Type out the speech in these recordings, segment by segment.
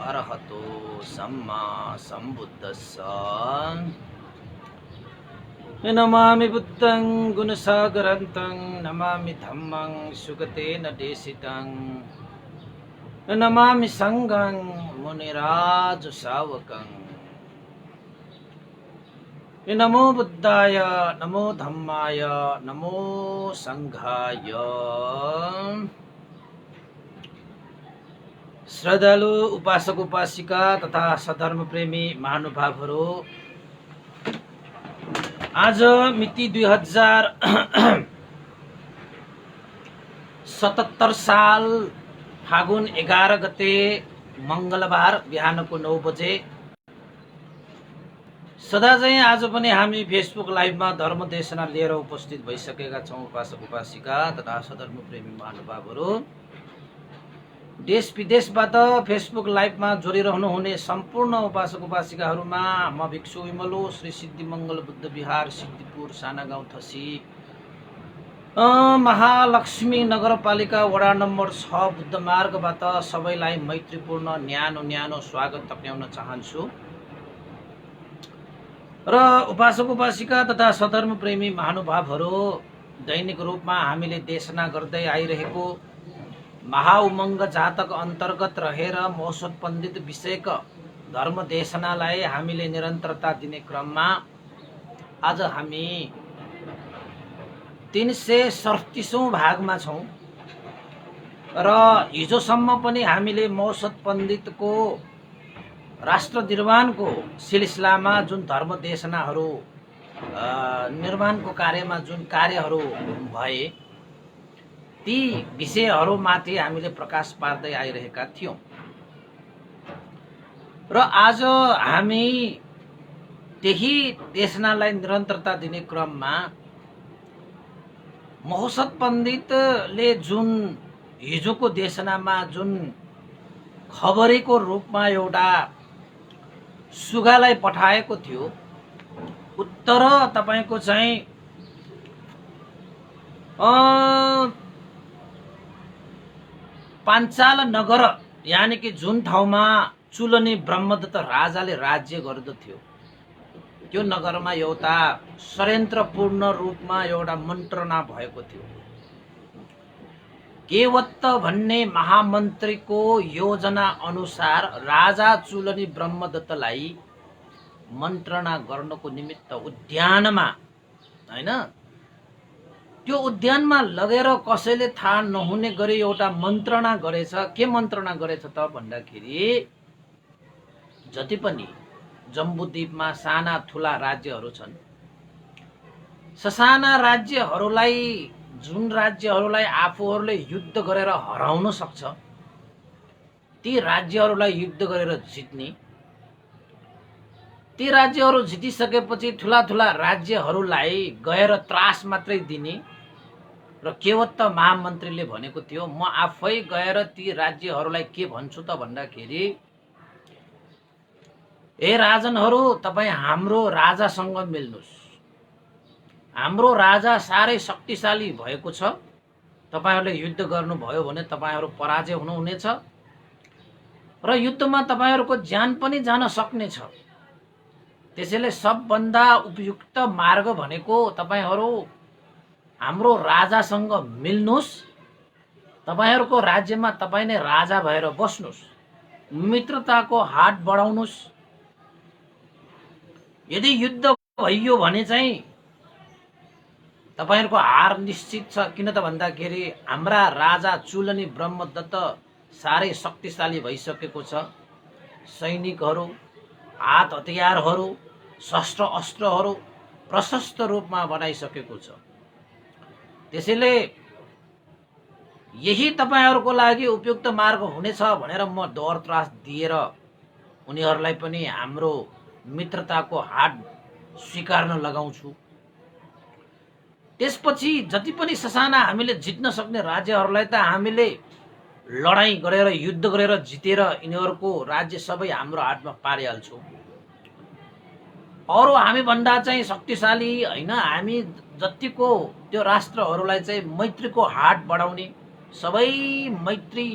अरहतो सम्मा सम्बुद्धस्स। नमामि बुद्धं गुणसागरन्तं नमामि धम्मं सुगतेन देशितं नमामि संघं मुनिराज शावकं। नमो बुद्धाय नमो धम्माय नमो संघाय। श्रद्धालु उपासक उपासिका तथा सधर्म प्रेमी महानुभावहरू, आज मिति 2077 साल फागुन 11 गते मंगलबार बिहानको 9 बजे। सदा चाहिँ आज पनि हामी फेसबुक लाइभमा धर्म देशना लिएर उपस्थित भइसकेका छौँ। उपासक उपासिका तथा सधर्म प्रेमी महानुभावहरू, देश विदेशबाट फेसबुक लाइभमा जोडिरहनु हुने सम्पूर्ण उपासक उपासिकाहरूमा म भिक्षु विमलो श्री सिद्धिमंगल बुद्ध विहार सिद्धिपुर साना गाउँ थसी महालक्ष्मी नगरपालिका वडा नम्बर 6 बुद्ध मार्गबाट सबैलाई मैत्रीपूर्ण न्यानो न्यानो स्वागत टक्राउन चाहन्छु। र उपासक उपासिका तथा सधर्म प्रेमी महानुभावहरू, दैनिक रूपमा हामीले देशना गर्दै आइरहेको महाउमङ्ग जातक अन्तर्गत रहेर मौसत पण्डित विषयक धर्म देशनालाई हामीले निरन्तरता दिने क्रममा आज हामी 337औं भागमा छौँ। र हिजोसम्म पनि हामीले मौसत पण्डितको राष्ट्र निर्माणको सिलसिलामा जुन धर्म देशनाहरू निर्माणको कार्यमा जुन कार्यहरू भए ती विषयहरूमाथि हामीले प्रकाश पार्दै आइरहेका थियौँ। र आज हामी त्यही देशनालाई निरन्तरता दिने क्रममा मौसत पण्डितले जुन हिजोको देशनामा जुन खबरेको रूपमा एउटा सुगालाई पठाएको थियो, उत्तर तपाईको चाहिँ पाञ्चाल नगर यानि कि जुन ठाउँमा चुलनी ब्रह्मदत्त राजाले राज्य गर्दथ्यो, त्यो नगरमा एउटा षड्यन्त्रपूर्ण रूपमा एउटा मन्त्रणा भएको थियो। केवत्त भन्ने महामन्त्रीको योजना अनुसार राजा चुलनी ब्रह्मदत्तलाई मन्त्रणा गर्नको निमित्त उद्यानमा, हैन, त्यो उद्यानमा लगेर कसैले थाहा नहुने गरी एउटा मन्त्रणा गरेछ। के मन्त्रणा गरेछ त भन्दाखेरि, जति पनि जम्बुद्वीपमा साना ठुला राज्यहरू छन्, ससाना राज्यहरूलाई, जुन राज्यहरूलाई आफूहरूले युद्ध गरेर हराउन सक्छ, ती राज्यहरूलाई युद्ध गरेर जित्ने, ती राज्यहरू जितिसकेपछि ठुला ठुला राज्यहरूलाई गएर त्रास मात्रै दिने। र केवत्त महामन्त्रीले भनेको थियो, म आफै गएर ती राज्यहरूलाई के भन्छु त भन्दाखेरि, ए राजनहरू, तपाईँ हाम्रो राजासँग मिल्नुस्, हाम्रो राजा साह्रै शक्तिशाली भएको छ, तपाईहरूले युद्ध गर्नुभयो भने तपाईहरू पराजय हुनुहुनेछ र युद्धमा तपाईहरूको ज्यान पनि जान सक्नेछ। त्यसैले सबभन्दा उपयुक्त मार्ग भनेको तपाईहरू हाम्रो राजासँग मिल्नुस्, तपाईहरूको राज्यमा तपाईँ नै राजा भएर बस्नुस्, मित्रताको हात बढाउनुस्। यदि युद्ध भइयो भने चाहिँ तपाईहरुको हार निश्चित छ। किन त भन्दाखेरि हाम्रा राजा चुलनी ब्रह्मदत्त साह्रै शक्तिशाली भइसकेको छ। सैनिकहरू, हात हतियारहरू, शस्त्र अस्त्रहरू प्रशस्त रूपमा बनाइसकेको छ। त्यसैले यही तपाईहरुको लागि उपयुक्त मार्ग हुनेछ भनेर म डर त्रास दिएर उनीहरूलाई पनि हाम्रो मित्रताको हात स्वीकार्न लगाउँछु। त्यसपछि जति पनि ससाना हामीले जित्न सक्ने राज्यहरूलाई त हामीले लडाई गरेर युद्ध गरेर जितेर यिनीहरूको राज्य सबै हाम्रो हातमा पारिहाल्छौँ। अरु हामी भन्दा चाहिँ शक्तिशाली हैन, हामी जतिको त्यो राष्ट्रहरूलाई चाहिँ मैत्रीको हात बढाउने, सबै मैत्री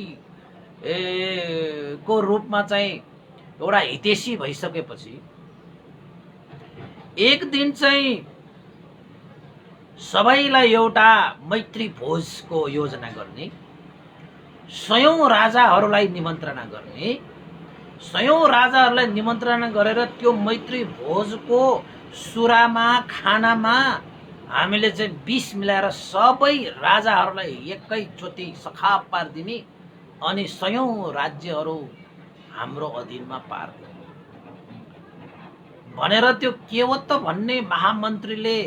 को रूपमा चाहिँ एउटा हितैषी भइसकेपछि एक दिन चाहिँ सबैलाई एउटा मैत्री भोजको योजना गर्ने, सयौं राजाहरूलाई निमन्त्रणा गर्ने, सयौं राजाहरूलाई निमन्त्रणा गरेर त्यो मैत्री भोजको सुरामा खानामा हामीले चाहिँ विष मिलाएर सबै राजाहरूलाई एकैचोटि सखाप पारिदिने अनि सयौं राज्यहरू हाम्रो अधीनमा पार्ने भनेर त्यो केवत भन्ने महामन्त्रीले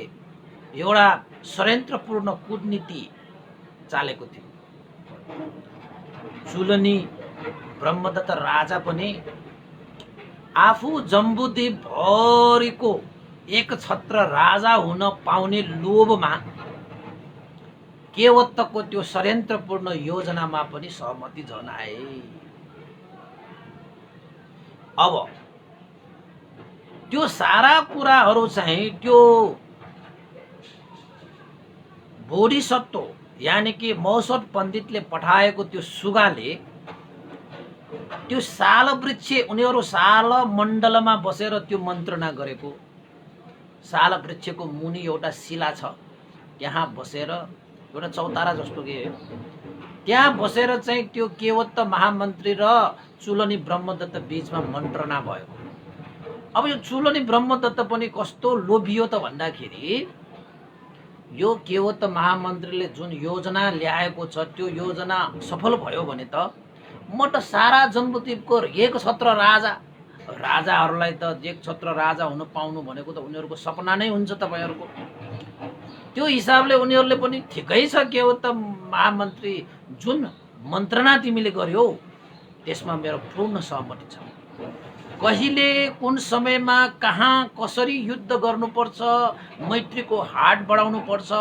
एउटा षड्यन्त्रपूर्ण कूटनीति चालेको थियो। चुलनी ब्रह्मदत्त राजा पनि आफू जम्बुद्वीप भरिको एक छत्र राजा हुन पाउने लोभमा केवतको त्यो षड्यन्त्रपूर्ण योजनामा पनि सहमति जनाए। अब त्यो सारा कुराहरू चाहिँ त्यो बोधिसत्व यानी कि मौसत पण्डितले पठाएको त्यो सुगाले त्यो साल वृक्ष उनीहरू साल मण्डलमा बसेर त्यो मन्त्रणा गरेको। साल वृक्षको मुनि एउटा शिला छ, त्यहाँ बसेर एउटा चौतारा जस्तो के त्यहाँ बसेर चाहिँ त्यो केवत महामन्त्री र चुलनी ब्रह्मदत्त बीचमा मन्त्रणा भयो। अब यो चुलनी ब्रह्मदत्त पनि कस्तो लोभियो त भन्दाखेरि यो केवत महामन्त्रीले जुन योजना ल्याएको छ त्यो योजना सफल भयो भने त म त सारा जम्बुद्वीपको एक छत्र राजाहरूलाई त एक छत्र राजा हुन पाउनु भनेको त उनीहरूको सपना नै हुन्छ तपाईहरुको। त्यो हिसाबले उनीहरूले पनि ठिकै छ केवत महामन्त्री जुन मन्त्रणा तिमीले गर्यौ त्यसमा मेरो पूर्ण सहमति छ। कहिले कुन समयमा कहाँ कसरी युद्ध गर्नुपर्छ, मैत्रीको हात बढाउनु पर्छ,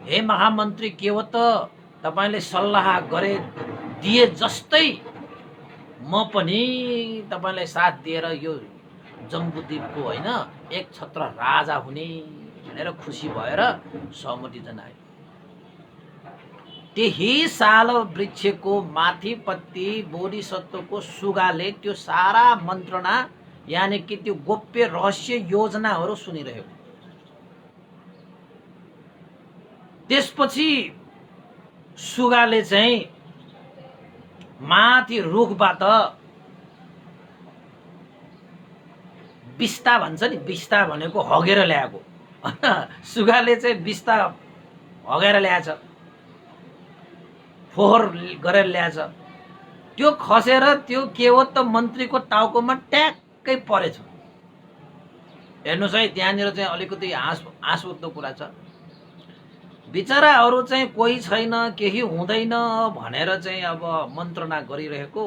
हे महामन्त्री केवत तपाईले सल्लाह गरे दिए जस्तै म पनि तपाईलाई साथ दिएर यो जम्बुद्वीपको हैन एक छत्र राजा हुने भनेर खुसी भएर सहमति जनाए। त्यही साल वृक्षको माथिपट्टि बोधिसत्वको सुगाले त्यो सारा मन्त्रणा यानी कि त्यो गोप्य रहस्य योजनाहरू सुनिरहेको। त्यसपछि सुगाले चाहिँ माथि रुखबाट बिस्ता भन्छ नि, बिस्ता भनेको हगेर ल्याएको सुगाले चाहिँ बिस्ता हगेर ल्याएछ, फोहोर गरेर ल्याएछ। त्यो खसेर त्यो केवत मन्त्रीको टाउकोमा ट्याक्कै परेछ। हेर्नुस् है, त्यहाँनिर चाहिँ अलिकति हाँस उठ्दो कुरा छ। बिचराहरू चाहिँ कोही छैन, केही हुँदैन भनेर चाहिँ अब मन्त्रणा गरिरहेको,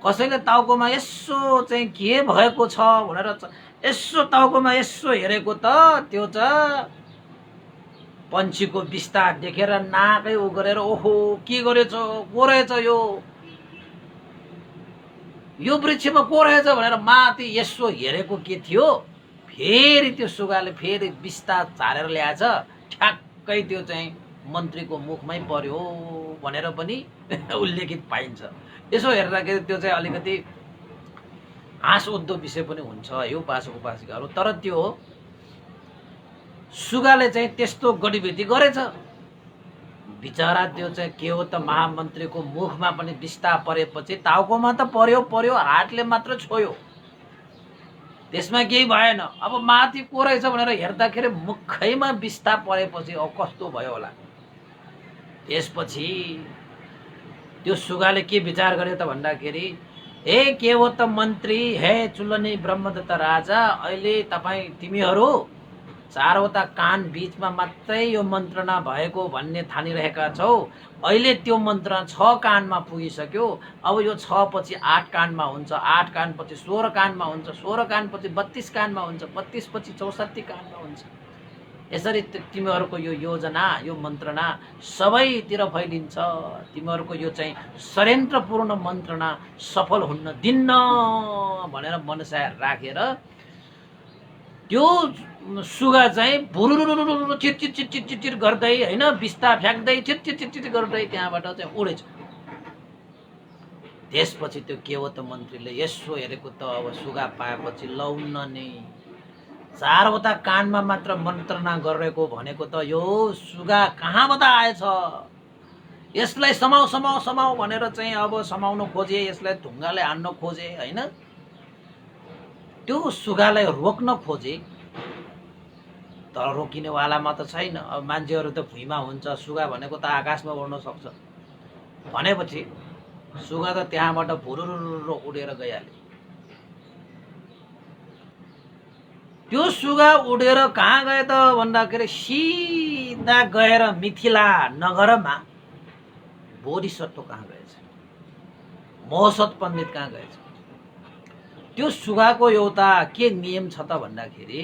कसैले टाउकोमा यसो चाहिँ के भएको छ भनेर यसो टाउकोमा यसो हेरेको त त्यो चाहिँ पन्छीको बिस्ता देखेर नाकै उ गरेर ओहो के गरेछ, को रहेछ यो वृक्षमा को रहेछ भनेर माथि यसो हेरेको के थियो। फेरि त्यो सुगाले फेरि बिस्ता झारेर ल्याएछ, ठ्याक्कै त्यो चाहिँ मन्त्रीको मुखमै पर्यो भनेर पनि उल्लेखित पाइन्छ। यसो हेर्दाखेरि त्यो चाहिँ अलिकति हाँस उठ्दो विषय पनि हुन्छ यो उपासक उपासिकाहरू। तर त्यो सुगाले चाहिँ त्यस्तो गतिविधि गरेछ। बिचरा त्यो चाहिँ केवत महामन्त्रीको मुखमा पनि बिस्ता परेपछि टाउकोमा त पर्यो, हातले मात्र छोयो, त्यसमा केही भएन। अब माथि को रहेछ भनेर हेर्दाखेरि मुखैमा बिस्ता परेपछि अब कस्तो भयो होला। त्यसपछि त्यो सुगाले के विचार गर्यो त भन्दाखेरि, हे केवत मन्त्री, हे चुलनी ब्रह्मदत्त राजा, अहिले तिमीहरू चारवटा कान बीचमा मात्रै यो मन्त्रणा भएको भन्ने ठानिरहेका छौ। अहिले त्यो मन्त्रणा 6 कानमा पुगिसक्यो। अब यो 6 पछि 8 कानमा हुन्छ, 8 कान पछि 16 कानमा हुन्छ, 16 कान पछि 32 कानमा हुन्छ, 32 पछि 64 कानमा हुन्छ। यसरी तिमीहरूको यो योजना, यो मन्त्रणा सबैतिर फैलिन्छ। तिमीहरूको यो चाहिँ षड्यन्त्रपूर्ण मन्त्रणा सफल हुन्न दिन्न भनेर मनसा राखेर त्यो सुगा चाहिँ भुरुरुरुरु चिट गर्दै हैन बिस्ता फ्याक्दै चिट गर्दै त्यहाँबाट चाहिँ उडेछ। त्यसपछि त्यो के हो त मन्त्रीले यसो हेरेको त अब सुगा पाएपछि लौन नै 4वटा कानमा मात्र मन्त्रणा गरेको भनेको त यो सुगा कहाँबाट आएछ, यसलाई समाउ समाउ समाउ भनेर चाहिँ अब समाउन खोजे, यसलाई ढुङ्गाले हान्न खोजे हैन, त्यो सुगालाई रोक्न खोजे तर रोकिनेवालामा त छैन। अब मान्छेहरू त भुइँमा हुन्छ, सुगा भनेको त आकाशमा उड्न सक्छ भनेपछि सुगा त त्यहाँबाट भुरुरुरु उडेर गइहाल्यो। त्यो सुगा उडेर कहाँ गए त भन्दाखेरि सिधा गएर मिथिला नगरमा बोधिसत्व कहाँ गएछ, महसत पण्डित कहाँ गएछ। त्यो सुगाको एउटा के नियम छ त भन्दाखेरि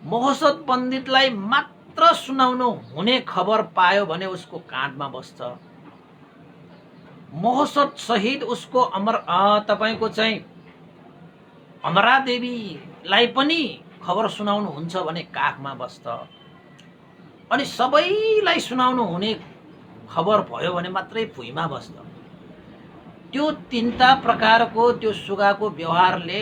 महसत पण्डितलाई मात्र सुनाउनु हुने खबर पायो भने उसको काँधमा बस्छ। महसत सहित उसको तपाईको चाहिँ अमरा देवीलाई पनि खबर सुनाउनु हुन्छ भने काखमा बस्छ। अनि सबैलाई सुनाउनु हुने खबर भयो भने मात्रै भुइँमा बस्छ। त्यो तीनटा प्रकारको त्यो सुगाको व्यवहारले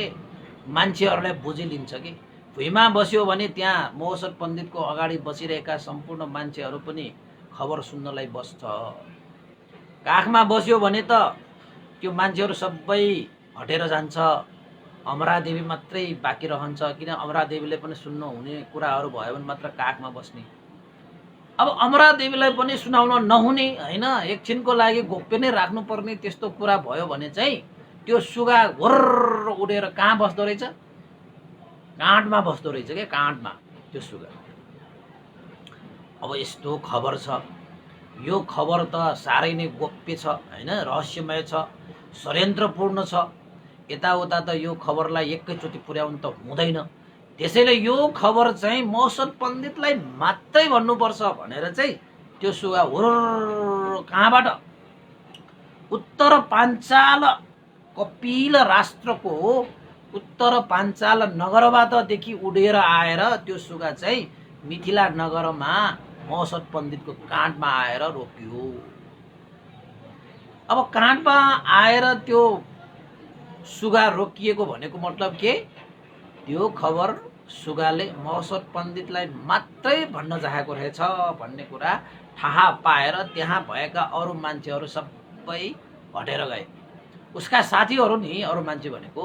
मान्छेहरूलाई बुझिलिन्छ कि भुइँमा बस्यो भने त्यहाँ महसत पण्डितको अगाडि बसिरहेका सम्पूर्ण मान्छेहरू पनि खबर सुन्नलाई बस्छ। काखमा बस्यो भने त त्यो मान्छेहरू सबै हटेर जान्छ, अमरादेवी मात्रै बाँकी रहन्छ। किन अमरादेवीले पनि सुन्नु हुने कुराहरू भयो भने मात्र काखमा बस्ने। अब अमरादेवीलाई पनि सुनाउन नहुने हैन, एकछिनको लागि गोप्य नै राख्नुपर्ने त्यस्तो कुरा भयो भने चाहिँ त्यो सुगा घोर्र उडेर कहाँ बस्दो रहेछ, काँधमा बस्दो रहेछ के, काँधमा त्यो सुगा। अब यस्तो खबर छ, यो खबर त साह्रै नै गोप्य छ हैन, रहस्यमय छ, षड्यन्त्रपूर्ण छ। यताउता त यो खबरलाई एकैचोटि पुर्याउनु त हुँदैन। त्यसैले यो खबर चाहिँ महसत पण्डितलाई मात्रै भन्नुपर्छ भनेर चाहिँ त्यो सुगा हुर्र कहाँबाट, उत्तर पाञ्चाल कपिल राष्ट्रको उत्तर पाञ्चाल नगरबाटदेखि उडेर आएर त्यो सुगा चाहिँ मिथिला नगरमा महसत पण्डितको काँधमा आएर रोकियो। अब काँधमा आएर त्यो सुगा रोकिएको भनेको मतलब के, त्यो खबर सुगाले महसत पण्डितलाई मात्रै भन्न चाहेको रहेछ भन्ने कुरा थाहा पाएर त्यहाँ भएका अरू मान्छेहरू सबै हटेर गए। उसका साथीहरू नि, अरू मान्छे भनेको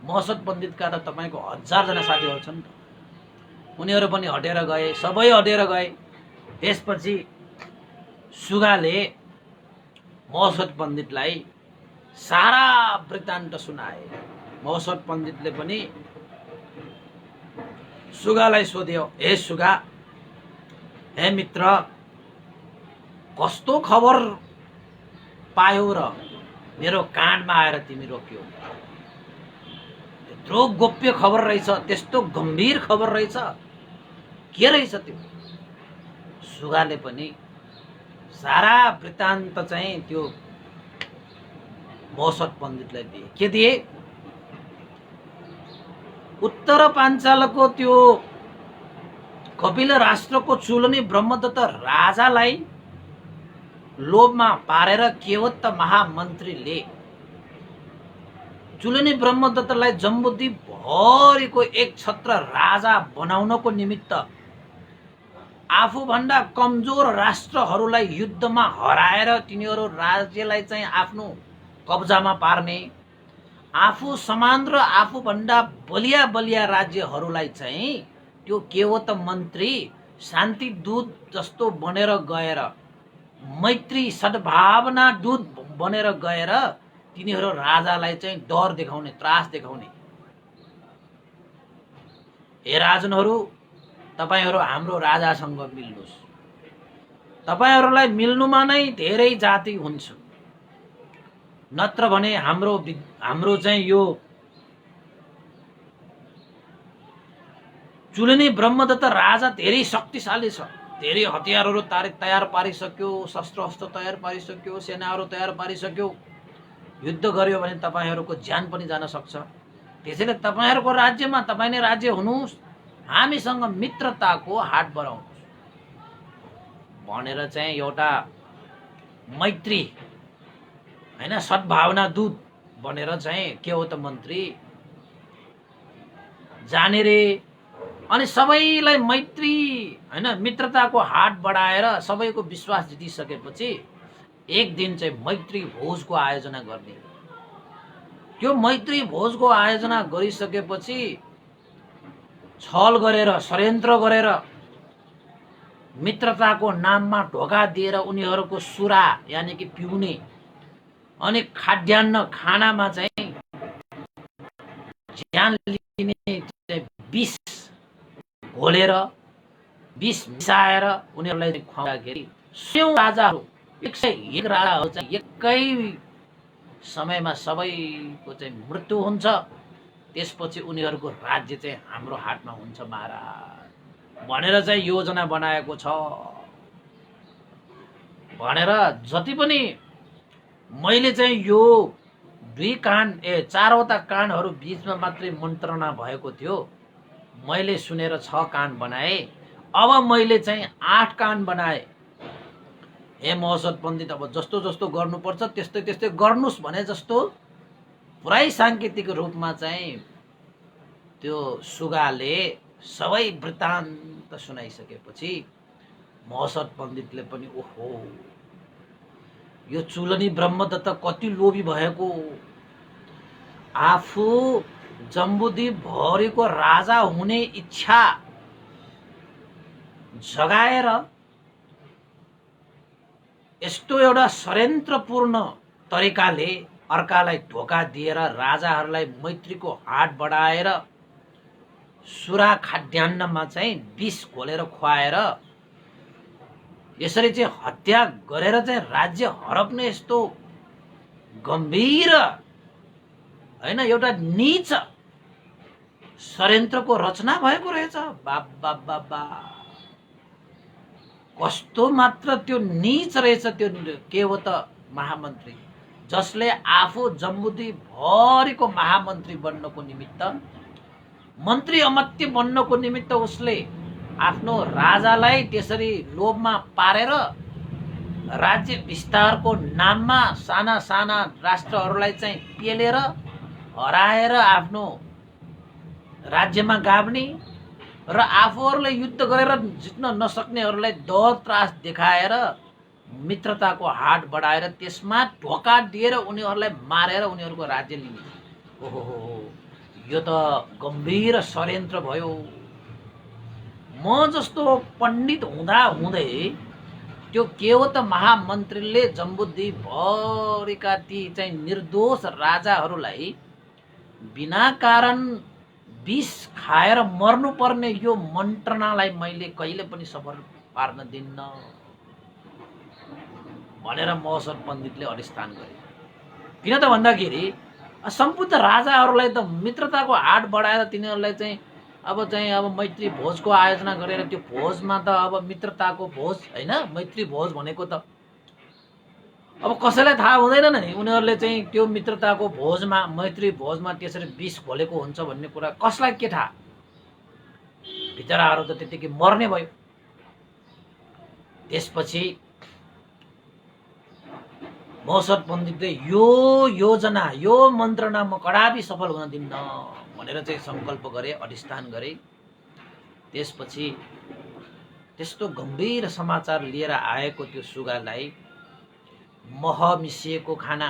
महसत पण्डितका त तपाईको 1000 जना साथीहरू छन् त, उनीहरू पनि हटेर गए, सबै हटेर गए। त्यसपछि सुगाले महसत पण्डितलाई सारा वृत्तान्त सुनाए। महसत पण्डितले पनि सुगालाई सोध्यो, हे सुगा, हे मित्र, कस्तो खबर पायौ र मेरो काँधमा आएर तिमी रोक्यौ? त्यत्रो गोप्य खबर रहेछ, त्यस्तो गम्भीर खबर रहेछ, के रहेछ त्यो? सुगाले पनि सारा वृत्तान्त चाहिँ त्यो महसत पण्डितलाई दिए। के दिए? उत्तर पाञ्चालको त्यो कपिल राष्ट्रको चुलनी ब्रह्मदत्त राजालाई लोभमा पारेर केवट महामन्त्रीले चुलनी ब्रह्मदत्तलाई जम्बुद्वीप भरिको एक छत्र राजा बनाउनको निमित्त आफूभन्दा कमजोर राष्ट्रहरूलाई युद्धमा हराएर तिनीहरू राज्यलाई चाहिँ आफ्नो कब्जामा पार्ने, आफू समान र आफूभन्दा बलिया बलिया राज्यहरूलाई चाहिँ त्यो केवट मन्त्री शान्ति दूत जस्तो बनेर गएर, मैत्री सद्भावना दूत बनेर गएर तिनीहरू राजालाई चाहिँ डर देखाउने, त्रास देखाउने। हे राजनहरू, तपाईहरू हाम्रो राजासँग मिल्नुस्। तपाईहरूलाई मिल्नुमा नै धेरै जाति हुन्छ, नत्र भने हाम्रो चाहिँ यो चुलनी ब्रह्मदत्त राजा धेरै शक्तिशाली छ, धेरै हतियारहरू तयार पारिसक्यो, शस्त्र अस्त्र तयार पारिसक्यो, सेनाहरू तयार पारिसक्यो। युद्ध गर्यो भने तपाईहरूको ज्यान पनि जान सक्छ। त्यसैले तपाईहरूको राज्यमा तपाईँ नै राज्य हुनुहोस्, हामीसँग मित्रताको हात बढाउनुहोस् भनेर चाहिँ एउटा मैत्री हैन, सद्भावना दूत बनेर चाहिँ के हो त मन्त्री जाने रे। अनि सबैलाई मैत्री हैन मित्रताको हात बढाएर सबैको विश्वास जितिसकेपछि एक दिन चाहिँ मैत्री भोजको आयोजना गर्ने। त्यो मैत्री भोजको आयोजना गरिसकेपछि छल गरेर षड्यन्त्र गरेर मित्रताको नाममा ढोका दिएर उनीहरूको सुरा यानि कि पिउने अनि खाद्यान्न खानामा चाहिँ ज्यान लिने विष घोलेर विष मिसाएर उनीहरूलाई खुवाउँदाखेरि 100 राजाहरू 101 राजाहरू चाहिँ एकै समयमा सबैको चाहिँ मृत्यु हुन्छ। त्यसपछि उनीहरूको राज्य चाहिँ हाम्रो हातमा हुन्छ महाराज भनेर चाहिँ योजना बनाएको छ भनेर जति पनि मैले चाहिँ यो 4वटा कानहरू बीचमा मात्रै मन्त्रणा भएको थियो, मैले सुनेर 6 कान बनाए। अब मैले चाहिँ 8 कान बनाए। हे महोदय पण्डित, अब जस्तो जस्तो गर्नुपर्छ त्यस्तै त्यस्तै गर्नुस् भने जस्तो पुरै सांकेतिक रूपमा चाहिँ त्यो सुगाले सबै वृत्तान्त सुनाइसकेपछि महोदय पण्डितले पनि ओहो यो चुलनी ब्रह्मदत्त कति लोभी भएको, आफू जम्बुद्वीप भरिको राजा हुने इच्छा जगाएर यस्तो एउटा षड्यन्त्रपूर्ण तरिकाले अर्कालाई धोका दिएर राजाहरूलाई मैत्रीको हात बढाएर सुरा खाद्यान्नमा चाहिँ विष घोलेर खुवाएर यसरी चाहिँ हत्या गरेर चाहिँ राज्य हडप्ने यस्तो गम्भीर हैन एउटा नीच षड्यन्त्रको रचना भएको रहेछ। बाबा कस्तो मात्र त्यो नीच रहेछ त्यो के हो त महामन्त्री, जसले आफू जम्बुद्वीप भरिको महामन्त्री बन्नको निमित्त मन्त्री अमत्य बन्नको निमित्त उसले आफ्नो राजालाई त्यसरी लोभमा पारेर राज्य विस्तारको नाममा साना साना राष्ट्रहरूलाई चाहिँ पेलेर हराएर आफ्नो राज्यमा गाभ्ने र आफूहरूलाई युद्ध गरेर जित्न नसक्नेहरूलाई डर त्रास देखाएर मित्रताको हात बढाएर त्यसमा ढोका दिएर उनीहरूलाई मारेर उनीहरूको राज्य लिने। ओहो यो त गम्भीर षड्यन्त्र भयो। म जस्तो पण्डित हुँदा हुँदै त्यो के हो त महामन्त्रीले जम्बुद्वीप भरिका ती चाहिँ निर्दोष राजाहरूलाई बिना कारण विष खाएर मर्नुपर्ने यो मन्त्रणालाई मैले कहिले पनि सफल पार्न दिन्न भनेर महोदय पण्डितले अधिष्ठान गरे। किन त भन्दाखेरि सम्पूर्ण राजाहरूलाई त मित्रताको हात बढाएर तिनीहरूलाई चाहिँ अब मैत्री भोजको आयोजना गरेर त्यो भोजमा त अब मित्रताको भोज हैन मैत्री भोज भनेको त अब कसैलाई थाहा हुँदैन नि उनीहरूले चाहिँ त्यो मित्रताको भोजमा मैत्री भोजमा त्यसरी विष घोलेको हुन्छ भन्ने कुरा कसलाई के थाहा। बिचराहरू त त्यतिकै मर्ने भयो। त्यसपछि महोदय पण्डितले यो योजना यो मन्त्रणा म कदापि सफल हुन दिन्न भनेर चाहिँ संकल्प गरे, अधिष्ठान गरे। त्यसपछि त्यस्तो गम्भीर समाचार लिएर आएको त्यो सुगालाई मह मिसिएको खाना,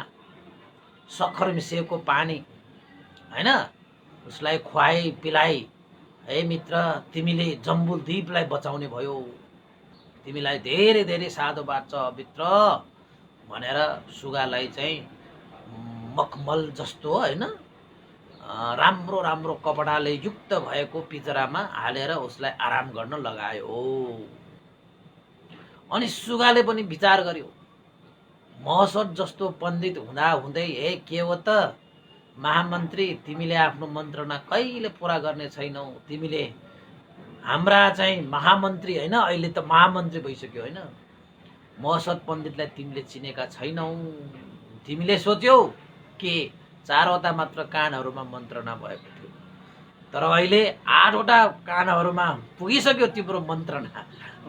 सक्खर मिसिएको पानी हैन उसलाई खुवाई पिलाई, हे मित्र तिमीले जम्बुद्वीपलाई बचाउने भयो, तिमीलाई धेरै धेरै साधुवाद छ मित्र भनेर सुगालाई चाहिँ मखमल जस्तो हैन राम्रो राम्रो कपडाले युक्त भएको पिंजरामा हालेर उसलाई आराम गर्न लगायो। अनि सुगाले पनि विचार गर्यो महोदय जस्तो पण्डित हुँदा हुँदै हे के हो त महामन्त्री तिमीले आफ्नो मन्त्रणा कहिले पूरा गर्ने छैनौ, तिमीले हाम्रा चाहिँ महामन्त्री हैन अहिले त महामन्त्री भइसक्यो हैन महोदय पण्डितलाई तिमीले चिनेका छैनौ। तिमीले सोच्यौ कि 4वटा मात्र कानहरुमा मन्त्रणा भएको थियो तर अहिले 8वटा कानहरुमा पुगिसक्यो तिम्रो मन्त्रणा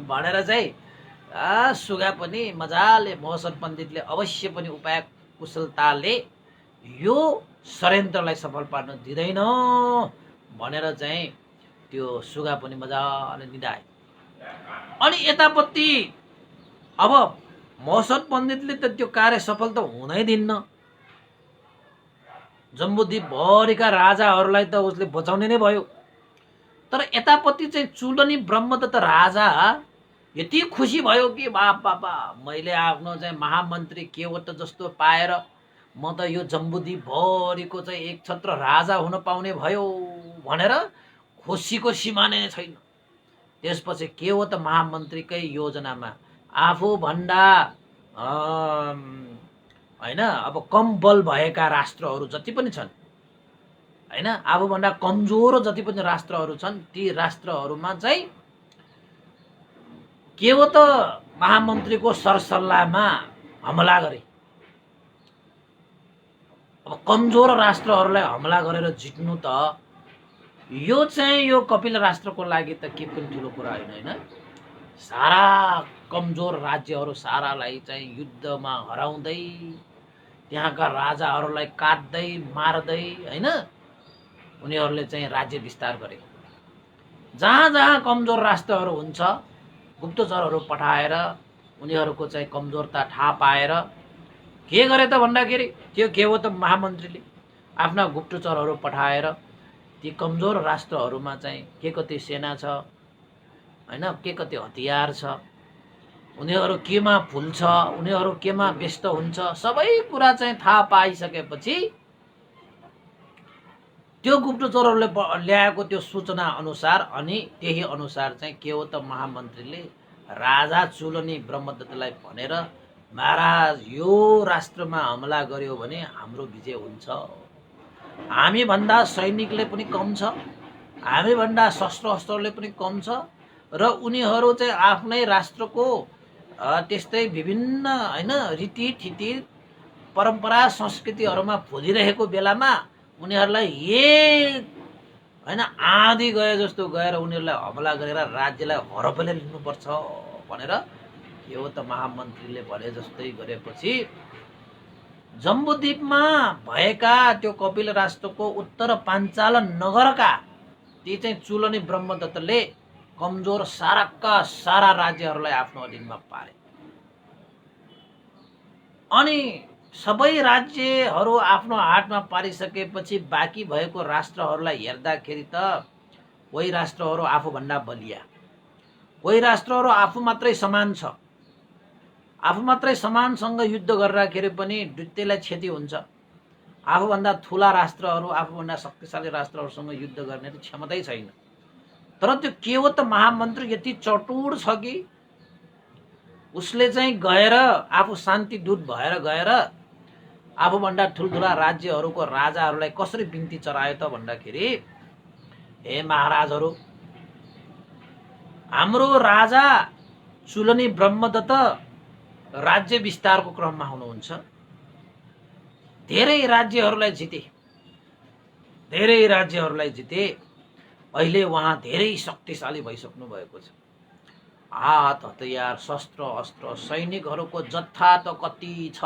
भनेर चाहिँ सुगा पनि मजाले महोदय पण्डितले अवश्य पनि उपाय कुशलताले यो षड्यन्त्रलाई सफल पार्न दिँदैन भनेर चाहिँ त्यो सुगा पनि मजाले निदाए। अनि यतापट्टि अब मौसद पण्डितले त त्यो कार्य सफल त हुनै दिन्न। जम्बुद्वीप भरिका राजाहरूलाई त उसले बचाउने नै भयो। तर यतापट्टि चाहिँ चुलनी ब्रह्मदत्त राजा यति खुसी भयो कि बाबा मैले आफ्नो चाहिँ महामन्त्री केवट जस्तो पाएर म त यो जम्बुद्वीप भरिको चाहिँ एक छत्र राजा हुन पाउने भयो भनेर खुसीको सीमा नै छैन। त्यसपछि केवट महामन्त्रीकै योजनामा आफूभन्दा हैन अब कम बल भएका राष्ट्रहरू जति पनि छन्, हैन आफूभन्दा कमजोर जति पनि राष्ट्रहरू छन्, ती राष्ट्रहरूमा चाहिँ केवट महामन्त्रीको सरसल्लाहमा हमला गरे। अब कमजोर राष्ट्रहरूलाई हमला गरेर जित्नु त यो चाहिँ यो कपिल राष्ट्रको लागि त के पनि ठुलो कुरा होइन, हैन। सारा कमजोर राज्यहरू सारालाई चाहिँ युद्धमा हराउँदै त्यहाँका राजाहरूलाई काट्दै मार्दै हैन उनीहरूले चाहिँ राज्य विस्तार गरे। जहाँ जहाँ कमजोर राष्ट्रहरू हुन्छ गुप्तचरहरू पठाएर उनीहरूको चाहिँ कमजोरता थाहा पाएर के गरे त भन्दाखेरि त्यो केवट महामन्त्रीले आफ्ना गुप्तचरहरू पठाएर ती कमजोर राष्ट्रहरूमा चाहिँ के कति सेना छ, हैन के कति हतियार छ, उनीहरू केमा फुल्छ, उनीहरू केमा व्यस्त हुन्छ, सबै कुरा चाहिँ थाहा पाइसकेपछि त्यो गुप्तचरहरूले ल्याएको त्यो सूचना अनुसार अनि त्यही अनुसार चाहिँ केवट महामन्त्रीले राजा चुलनी ब्रह्मदत्तलाई भनेर महाराज यो राष्ट्रमा हमला गर्यो भने हाम्रो विजय हुन्छ, हामी भन्दा सैनिकले पनि कम छ, हामी भन्दा शस्त्र अस्त्रले पनि कम छ र उनीहरू चाहिँ आफ्नै राष्ट्रको त्यस्तै विभिन्न हैन रीतिथिति परम्परा संस्कृतिहरूमा फुलिरहेको बेलामा उनीहरूलाई एक हैन आधी गए जस्तो गएर उनीहरूलाई हमला गरेर राज्यलाई हडपले लिनुपर्छ भनेर यो त महामन्त्रीले भने जस्तै गरेपछि जम्बुद्वीपमा भएका त्यो कपिल राष्ट्रको उत्तर पाञ्चाल नगरका ती चाहिँ चुलनी ब्रह्मदत्तले कमजोर साराका सारा राज्यहरूलाई आफ्नो अधीनमा पारे। अनि सबै राज्यहरू आफ्नो हातमा पारिसकेपछि बाँकी भएको राष्ट्रहरूलाई हेर्दाखेरि त कोही राष्ट्रहरू आफूभन्दा बलिया, कोही राष्ट्रहरू आफू मात्रै समान छ, आफू मात्रै समानसँग युद्ध गर्दाखेरि पनि दुईटैलाई क्षति हुन्छ। आफूभन्दा ठुला राष्ट्रहरू आफूभन्दा शक्तिशाली राष्ट्रहरूसँग युद्ध गर्ने क्षमतै छैन। तर त्यो केवट महामन्त्री यति चटुर छ कि उसले चाहिँ गएर आफू शान्ति दूत भएर गएर आफूभन्दा ठुल्ठुला राज्यहरूको राजाहरूलाई कसरी बिन्ती चढायो त भन्दाखेरि हे महाराजहरू, हाम्रो राजा चुलनी ब्रह्मदत्त राज्य विस्तारको क्रममा हुनुहुन्छ, धेरै राज्यहरूलाई जिते, अहिले उहाँ धेरै शक्तिशाली भइसक्नु भएको छ। हात हतियार शस्त्र अस्त्र सैनिकहरूको जत्था त कति छ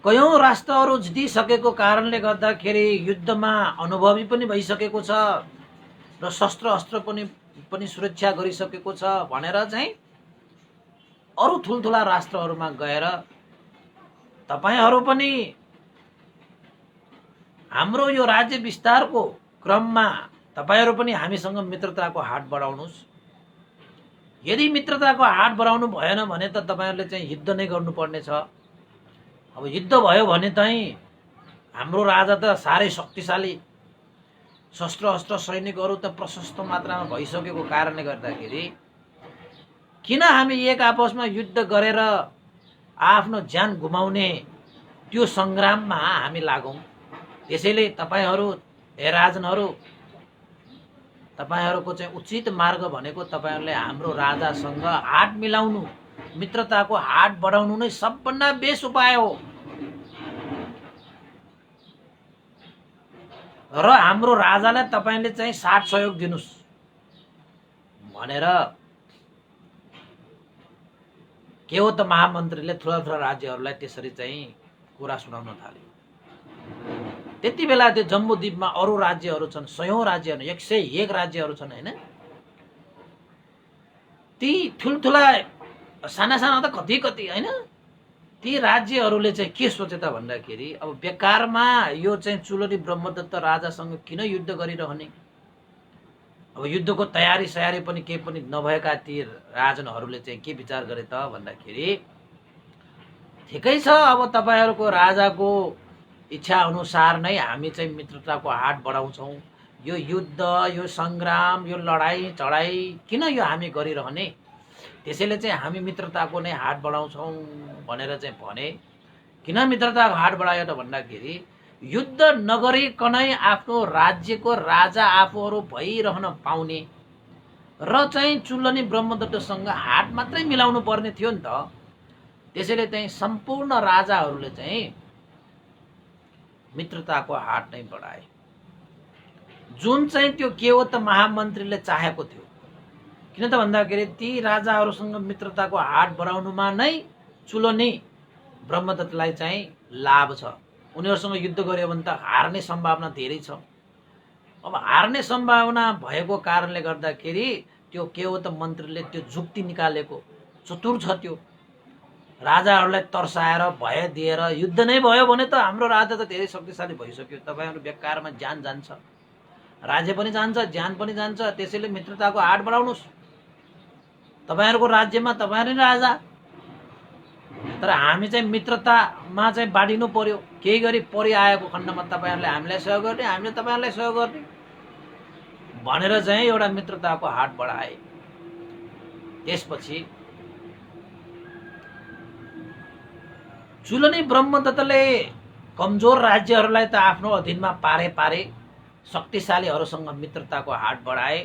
कयौं राष्ट्रहरू जितिसकेको कारणले गर्दाखेरि युद्धमा अनुभवी पनि भइसकेको छ र शस्त्र अस्त्र पनि सुरक्षा गरिसकेको छ भनेर चाहिँ अरू ठुल्ठुला राष्ट्रहरूमा गएर तपाईहरू पनि हाम्रो यो राज्य विस्तारको क्रममा तपाईहरू पनि हामीसँग मित्रताको हात बढाउनुस्। यदि मित्रताको हात बढाउनु भएन भने त तपाईहरुले चाहिँ युद्ध नै गर्नुपर्ने छ। अब युद्ध भयो भने चाहिँ हाम्रो राजा त सारै शक्तिशाली, शस्त्र अस्त्र सैनिकहरू त प्रशस्त मात्रामा भइसकेको कारणले गर्दाखेरि किन हामी एक आपसमा युद्ध गरेर आफ्नो ज्यान गुमाउने त्यो संग्राममा हामी लागौं। त्यसैले तपाईहरु हे राजनहरु, तपाईहरुको चाहिँ उचित मार्ग भनेको तपाईहरुले हाम्रो राजासँग हात मिलाउनु, मित्रताको हात बढाउनु नै सबभन्दा बेस उपाय हो र हाम्रो राजालाई तपाईले चाहिँ साथ सहयोग दिनुस् भनेर के हो त महामन्त्रीले ठुला ठुला राज्यहरूलाई त्यसरी चाहिँ कुरा सुनाउन थाले। त्यति बेला त्यो जम्बूद्वीपमा अरू राज्यहरू छन्, 100औं राज्यहरू, 101 राज्यहरू छन् होइन। ती ठुल्ठुला साना साना त कति कति होइन, ती राज्यहरूले चाहिँ के सोचे त भन्दाखेरि अब बेकारमा यो चाहिँ चुलोनी ब्रह्मदत्त राजासँग किन युद्ध गरिरहने। अब युद्धको तयारी सयारी पनि केही पनि नभएका ती राजनहरूले चाहिँ के विचार गरे त भन्दाखेरि ठिकै छ, अब तपाईहरूको राजाको इच्छा अनुसार नै हामी चाहिँ मित्रताको हात बढाउँछौँ। यो युद्ध, यो सङ्ग्राम, यो लडाइँ चढाइ किन यो हामी गरिरहने, त्यसैले चाहिँ हामी मित्रताको नै हात बढाउँछौँ भनेर चाहिँ भने। किन मित्रताको हात बढायो त भन्दाखेरि युद्ध नगरिकनै आफ्नो राज्यको राजा आफूहरू भइरहन पाउने र चाहिँ चुल्लनी ब्रह्मदत्तसँग हात मात्रै मिलाउनु पर्ने थियो नि त। त्यसैले चाहिँ सम्पूर्ण राजाहरूले चाहिँ मित्रताको हात नै बढाए, जुन चाहिँ त्यो के हो त महामन्त्रीले चाहेको थियो। किन त भन्दाखेरि ती राजाहरूसँग मित्रताको हात बढाउनुमा नै चुल्लनी ब्रह्मदत्तलाई चाहिँ लाभ छ। उनीहरूसँग युद्ध गर्यो भने त हार्ने सम्भावना धेरै छ। अब हार्ने सम्भावना भएको कारणले गर्दाखेरि त्यो के हो त मन्त्रीले त्यो जुक्ति निकालेको चतुर छ। त्यो राजाहरूलाई तर्साएर भय दिएर युद्ध नै भयो भने त हाम्रो राजा त धेरै शक्तिशाली भइसक्यो, तपाईँहरू बेकारमा ज्यान जान्छ, राज्य पनि जान्छ, ज्यान पनि जान्छ, त्यसैले मित्रताको हात बढाउनुहोस्, तपाईँहरूको राज्यमा तपाईँहरू राजा। तर हामी चाहिँ मित्रतामा चाहिँ बाँडिनु पर्यो, केही गरी परिआएको खण्डमा तपाईँहरूले हामीलाई सहयोग गर्ने, हामीले तपाईँहरूलाई सहयोग गर्ने भनेर चाहिँ एउटा मित्रताको हात बढाए। त्यसपछि चुल्लनी ब्रह्मदत्तले कमजोर राज्यहरूलाई त आफ्नो अधीनमा पारे, शक्तिशालीहरूसँग मित्रताको हात बढाए।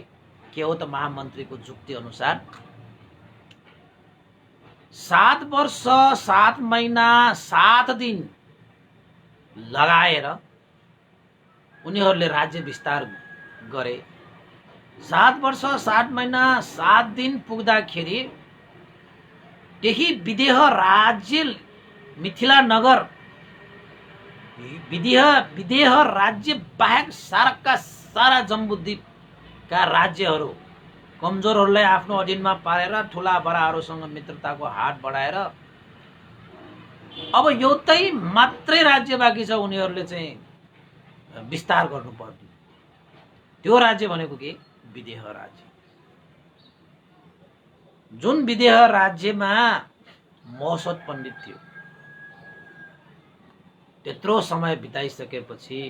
के हो त महामन्त्रीको जुक्ति अनुसार 7 वर्ष 7 महिना 7 दिन लगाएर उनीहरूले राज्य विस्तार गरे। 7 वर्ष 7 महिना 7 दिन पुग्दाखेरि त्यही विदेह राज्य मिथिला नगर, विदेह राज्य बाहेक साराका सारा जम्बूद्वीपका राज्यहरू कमजोरहरूलाई आफ्नो अधीनमा पारेर ठुला बडाहरूसँग मित्रताको हात बढाएर अब एउटै मात्रै राज्य बाँकी छ, उनीहरूले चाहिँ विस्तार गर्नु पर्यो। त्यो राज्य भनेको के? विदेह राज्य। जुन विदेह राज्यमा महोत्सव पण्डित थियो, त्यत्रो समय बिताइसकेपछि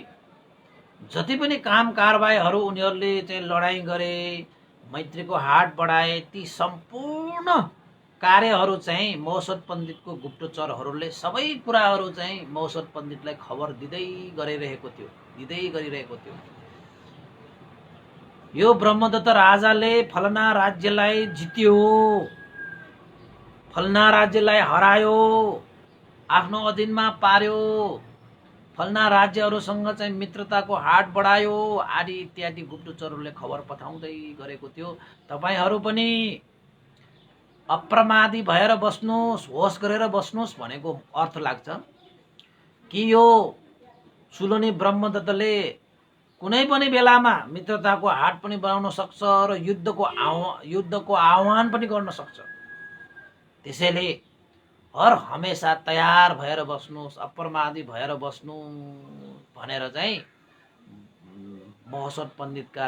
जति पनि काम कारबाहीहरू उनीहरूले चाहिँ लडाइँ गरे, मैत्रीको हात बढाए, ती सम्पूर्ण कार्यहरू चाहिँ महोत्सव पण्डितको गुप्तचरहरूले सबै कुराहरू चाहिँ महोत्सव पण्डितलाई खबर दिँदै गरिरहेको थियो। यो ब्रह्मदत्त राजाले फलना राज्यलाई जित्यो, फलना राज्यलाई हरायो, आफ्नो अधीनमा पार्यो, फलना राज्यहरूसँग चाहिँ मित्रताको हात बढायो आदि इत्यादि गुप्तचरहरूले खबर पठाउँदै गरेको थियो। तपाईहरू पनि अप्रमादी भएर बस्नुहोस्, होस गरेर बस्नुहोस् भनेको अर्थ लाग्छ कि यो चुल्लनी ब्रह्मदत्तले कुनै पनि बेलामा मित्रताको हात पनि बढाउन सक्छ र युद्धको आह्वान पनि गर्न सक्छ। त्यसैले हर हमेशा तयार भएर बस्नुहोस्, अप्रमादी भएर बस्नु भनेर चाहिँ महोत्सव पण्डितका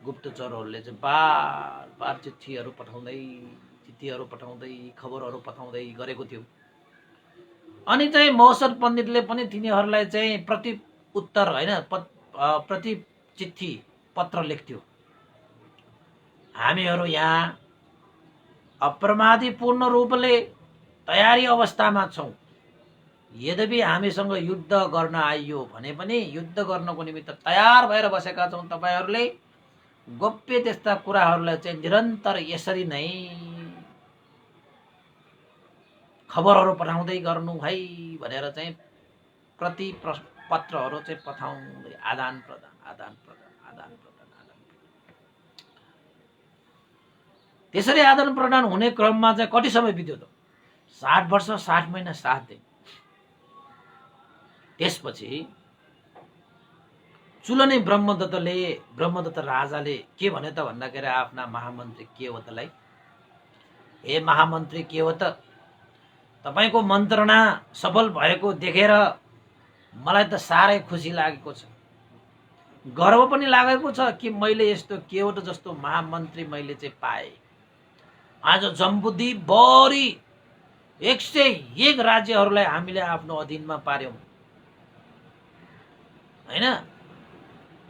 गुप्तचरहरूले चाहिँ बार चिठीहरू पठाउँदै खबरहरू पठाउँदै गरेको थियो। अनि चाहिँ महोत्सव पण्डितले पनि तिनीहरूलाई चाहिँ प्रति उत्तर होइन, प्रति चिठी पत्र लेख्थ्यो। हामीहरू यहाँ अप्रमादी पूर्ण रूपले तयारी अवस्थामा छौँ, यद्यपि हामीसँग युद्ध गर्न आइयो भने पनि युद्ध गर्नको निमित्त तयार भएर बसेका छौँ। तपाईहरूले गोप्य त्यस्ता कुराहरूलाई चाहिँ निरन्तर यसरी नै खबरहरू पठाउँदै गर्नु है भनेर चाहिँ प्रति पत्रहरू चाहिँ पठाउँदै आदान प्रदान। त्यसरी आदान प्रदान हुने क्रममा चाहिँ कति समय बित्यो त? 60 वर्ष 60 महिना साथ दिए। त्यसपछि चुलनी ब्रह्मदत्त राजाले के भन्यो त भन्दाखेरि आफ्ना महामन्त्री केवतलाई, हे महामन्त्री केवत, तपाईको मन्त्रणा सफल भएको देखेर मलाई त साह्रै खुसी लागेको छ, गर्व पनि लागेको छ कि मैले यस्तो केवट जस्तो महामन्त्री मैले चाहिँ पाएँ। आज जम्बुद्वीप भरि 101 राज्यहरूलाई हामीले आफ्नो अधीनमा पार्यौं हैन,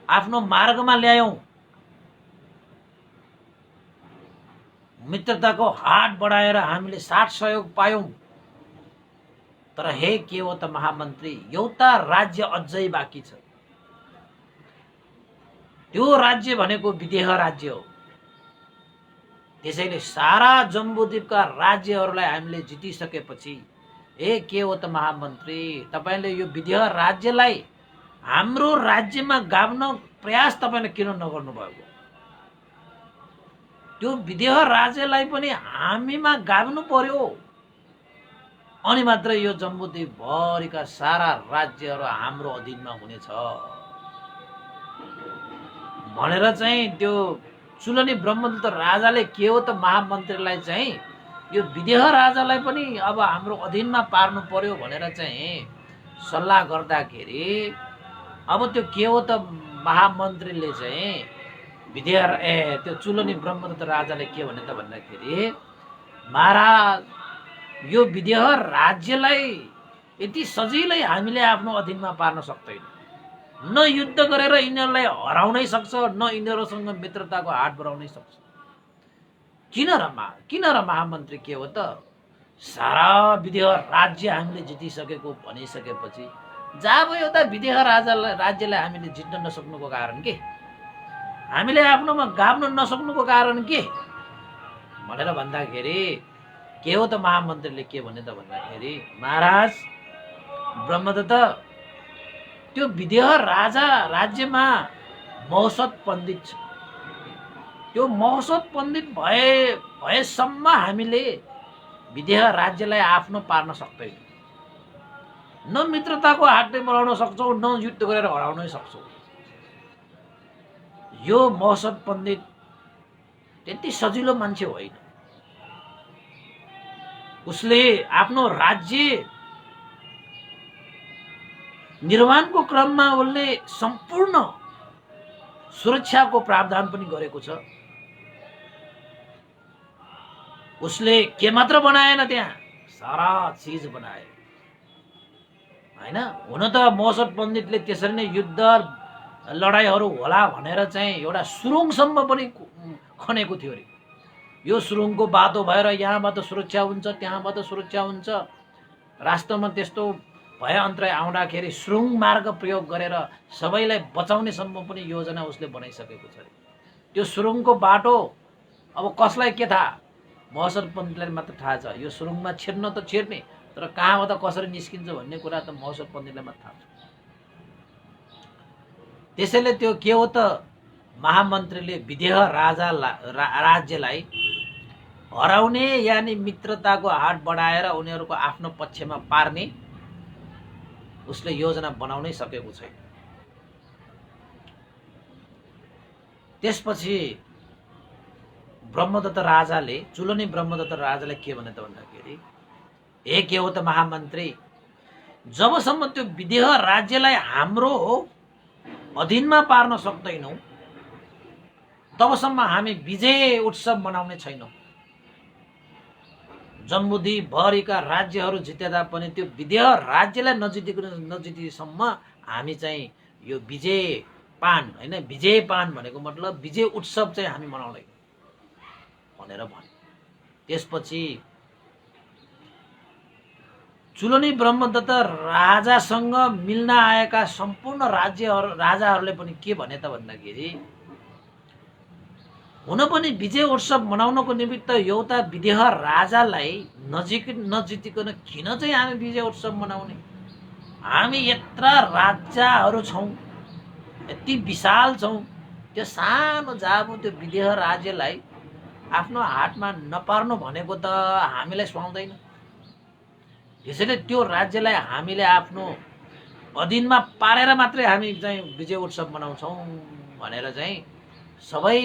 आफ्नो मार्गमा ल्यायौं, मित्रताको हात बढाएर हामीले साथ सहयोग पायौं। तर हे केवट महामन्त्री, एउटा राज्य अझै बाँकी छ। त्यो राज्य भनेको विदेह राज्य हो। त्यसैले सारा जम्बुद्वीपका राज्यहरूलाई हामीले जितिसकेपछि हे केवट महामन्त्री, तपाईले यो विदेह राज्यलाई हाम्रो राज्यमा गाभ्न प्रयास तपाईले किन नगर्नु भएको? त्यो विदेह राज्यलाई पनि हामीमा गाभ्नु पर्यो, अनि मात्र यो जम्बुद्वीप भरिका सारा राज्यहरू हाम्रो अधीनमा हुनेछ भनेर चाहिँ त्यो चुलनी ब्रह्मदत्त राजाले केवट महामन्त्रीलाई चाहिँ यो विदेह राजालाई पनि अब हाम्रो अधीनमा पार्नु पर्यो भनेर चाहिँ सल्लाह गर्दाखेरि अब त्यो केवट महामन्त्रीले चाहिँ त्यो चुलनी ब्रह्मदत्त राजाले के भने त भन्दाखेरि, महाराज, यो विदेह राज्यलाई यति सजिलै हामीले आफ्नो अधीनमा पार्न सक्दैन। न युद्ध गरेर यिनीहरूलाई हराउनै सक्छ, न यिनीहरूसँग मित्रताको हात बढाउनै सक्छ। किन र महामन्त्री केवट, सारा विदेह राज्य हामीले जितिसकेको भनिसकेपछि जब एउटा विदेह राज्यलाई हामीले जित्न नसक्नुको कारण के, हामीले आफ्नोमा गाभ्न नसक्नुको कारण के भनेर भन्दाखेरि केवट महामन्त्रीले के भने त भन्दाखेरि, महाराज ब्रह्मदत्त, त्यो विदेह राज्यमा मौसत पण्डित छ। त्यो मौसत पण्डित भएसम्म हामीले विदेह राज्यलाई आफ्नो पार्न सक्दैन। न मित्रताको हातले बढाउन सक्छौं, न युद्ध गरेर हराउनै सक्छौं। यो मौसत पण्डित त्यति सजिलो मान्छे होइन। उसले आफ्नो राज्य निर्माणको क्रममा उसले सम्पूर्ण सुरक्षाको प्रावधान पनि गरेको छ। उसले के मात्र बनाएन, त्यहाँ सारा चीज बनाए हैन। हुन त मौसत पण्डितले त्यसरी नै युद्ध लडाईहरू होला भनेर चाहिँ एउटा सुरुङसम्म पनि खनेको थियो अरे। यो सुरुङको बाटो भएर यहाँबाट सुरक्षा हुन्छ, त्यहाँबाट सुरक्षा हुन्छ। राष्ट्रमा त्यस्तो भय अन्तराय आउँदाखेरि सुरुङ मार्ग प्रयोग गरेर सबैलाई बचाउने सम्म पनि योजना उसले बनाइसकेको छ। त्यो सुरुङको बाटो अब कसलाई के थाहा? मौसत पण्डितलाई मात्र थाहा छ। यो सुरुङमा छिर्न त छिर्ने, तर कहाँबाट कसरी निस्किन्छ भन्ने कुरा त मौसत पण्डितलाई मात्र थाहा छ। त्यसैले त्यो केवट महामन्त्रीले विदेह राज्यलाई हराउने यानि मित्रताको हात बढाएर उनीहरूको आफ्नो पक्षमा पार्ने उसले योजना बनाउनै सकेको छैन। त्यसपछि चुलनी ब्रह्मदत्त राजाले के भने त भन्दाखेरि, हे केवट महामन्त्री, जबसम्म त्यो विदेह राज्यलाई हाम्रो अधीनमा पार्न सक्दैनौं तबसम्म हामी विजय उत्सव मनाउने छैनौं। जम्बुद्वीप भरिका राज्यहरू जितेदा पनि त्यो विदेह राज्यलाई नजितेसम्म हामी चाहिँ यो विजय पान हैन, विजय पान भनेको मतलब विजय उत्सव चाहिँ हामी मनाउँदै भनेर भन्यो। त्यसपछि चुलनी ब्रह्मदत्त राजासँग मिल्न आएका सम्पूर्ण राजाहरूले पनि के भने त भन्दाखेरि, हुन पनि विजय उत्सव मनाउनको निमित्त एउटा विदेह राजालाई नजितिकन किन चाहिँ हामी विजय उत्सव मनाउने? हामी यत्र राज्यहरू छौं, यति विशाल छौं, त्यो सानो जाबु त्यो विदेह राज्यलाई आफ्नो हातमा नपार्नु भनेको त हामीलाई सुहाउँदैन। त्यसैले त्यो राज्यलाई हामीले आफ्नो अधीनमा पारेर मात्रै हामी चाहिँ विजय उत्सव मनाउँछौँ भनेर चाहिँ सबै